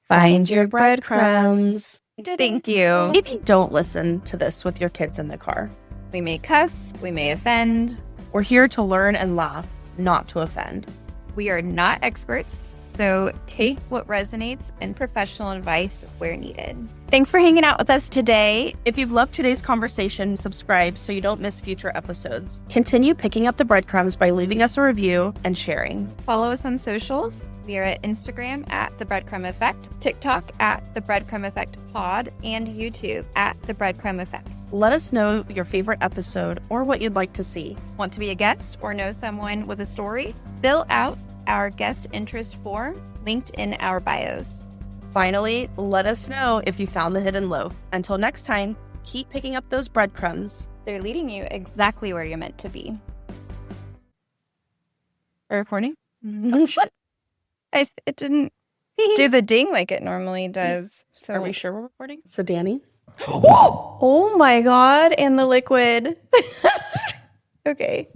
find your breadcrumbs. Thank you. Maybe don't listen to this with your kids in the car. We may cuss. We may offend. We're here to learn and laugh, not to offend. We are not experts, so take what resonates and professional advice where needed. Thanks for hanging out with us today. If you've loved today's conversation, subscribe so you don't miss future episodes. Continue picking up the breadcrumbs by leaving us a review and sharing. Follow us on socials. We are at Instagram at The Breadcrumb Effect, TikTok at The Breadcrumb Effect Pod, and YouTube at The Breadcrumb Effect. Let us know your favorite episode or what you'd like to see. Want to be a guest or know someone with a story? Fill out our guest interest form linked in our bios. Finally, let us know if you found the hidden loaf. Until next time, keep picking up those breadcrumbs. They're leading you exactly where you're meant to be. Are you recording? It didn't do the ding like it normally does. So are we sure we're recording? So Dani? Oh my God, and the liquid. Okay.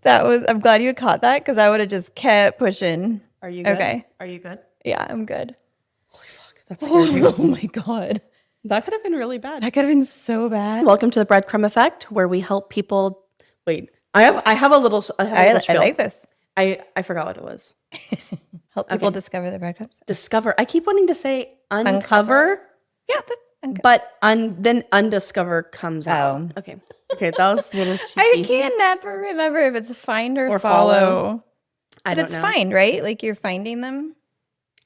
I'm glad you caught that, because I would have just kept pushing. Are you good? Okay. Are you good? Yeah, I'm good. Holy fuck, that's scary. Oh my God. That could have been really bad. That could have been so bad. Welcome to the Breadcrumb Effect, where we help people. Wait, I have a little. I like this. I forgot what it was. Help people discover the breadcrumbs. Discover. I keep wanting to say uncover. Yeah, but then undiscover comes out. Okay. Okay, that was a little I cheeky. can never remember if it's find or follow. follow. I But don't it's know. find, right? Like you're finding them.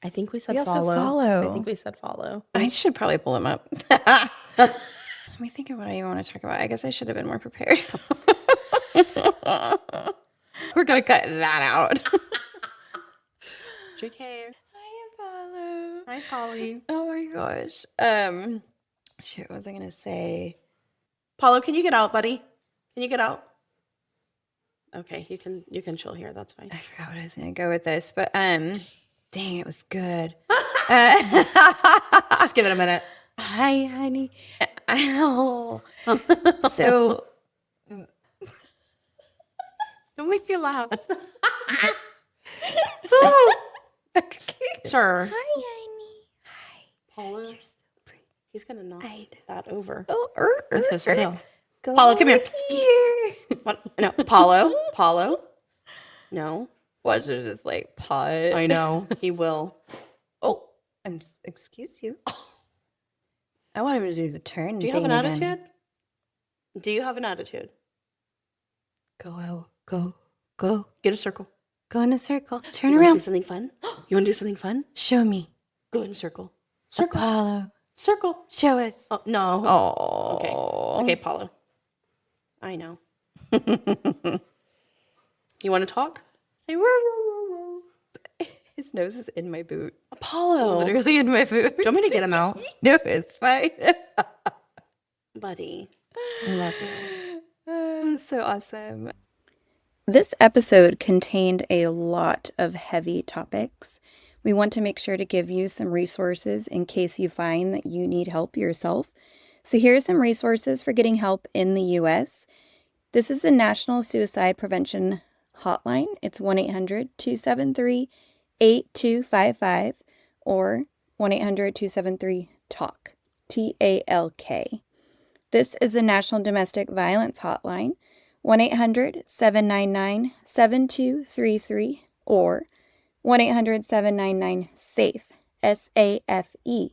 I think we said We also follow. follow. I think we said follow. I should probably pull them up. Let me think of what I even want to talk about. I guess I should have been more prepared. We're going to cut that out. JK. Hi, Apollo. Hi, Polly. Oh my gosh. Shit, what was I going to say? Paulo, can you get out, buddy? Can you get out? Okay, you can chill here. That's fine. I forgot what I was going to go with this, but dang, it was good. Just give it a minute. Hi, honey. Ow. So, Don't make me laugh. okay. Sir. Hi, honey. Hi. Paulo. You're so pretty. He's going to knock that over Oh, with his tail. Go Paulo, come here. here. What? No, Paulo. Paulo. No. Watch it just like pot. I know. He will. Oh, excuse you. I want him to do the turn. Do you have an attitude? Do you have an attitude? Go out. Go. Get a circle. Go in a circle. Turn You want to do around. something fun? You want to do something fun? Show me. Go in a circle. Circle. Apollo. Circle. Show us. Oh, no. Oh. Okay. Okay, Paulo. I know. You want to talk? Say row, row, row, row. His nose is in my boot. Apollo. Literally in my boot. Do you want me to get him out? No, it's fine. Buddy. I love you. So awesome. This episode contained a lot of heavy topics. We want to make sure to give you some resources in case you find that you need help yourself. So here are some resources for getting help in the U.S. This is the National Suicide Prevention Hotline. It's 1-800-273-8255 or 1-800-273-TALK, T-A-L-K. This is the National Domestic Violence Hotline, 1-800-799-7233 or 1-800-799-SAFE, S-A-F-E.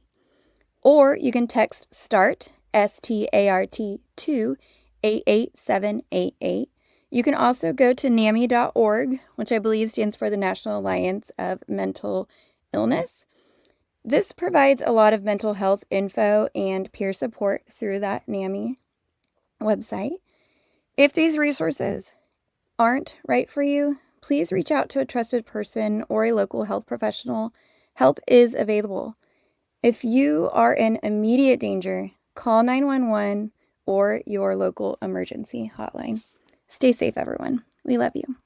Or you can text START, S-T-A-R-T, to 88788. You can also go to NAMI.org, which I believe stands for the National Alliance of Mental Illness. This provides a lot of mental health info and peer support through that NAMI website. If these resources aren't right for you, please reach out to a trusted person or a local health professional. Help is available. If you are in immediate danger, call 911 or your local emergency hotline. Stay safe, everyone. We love you.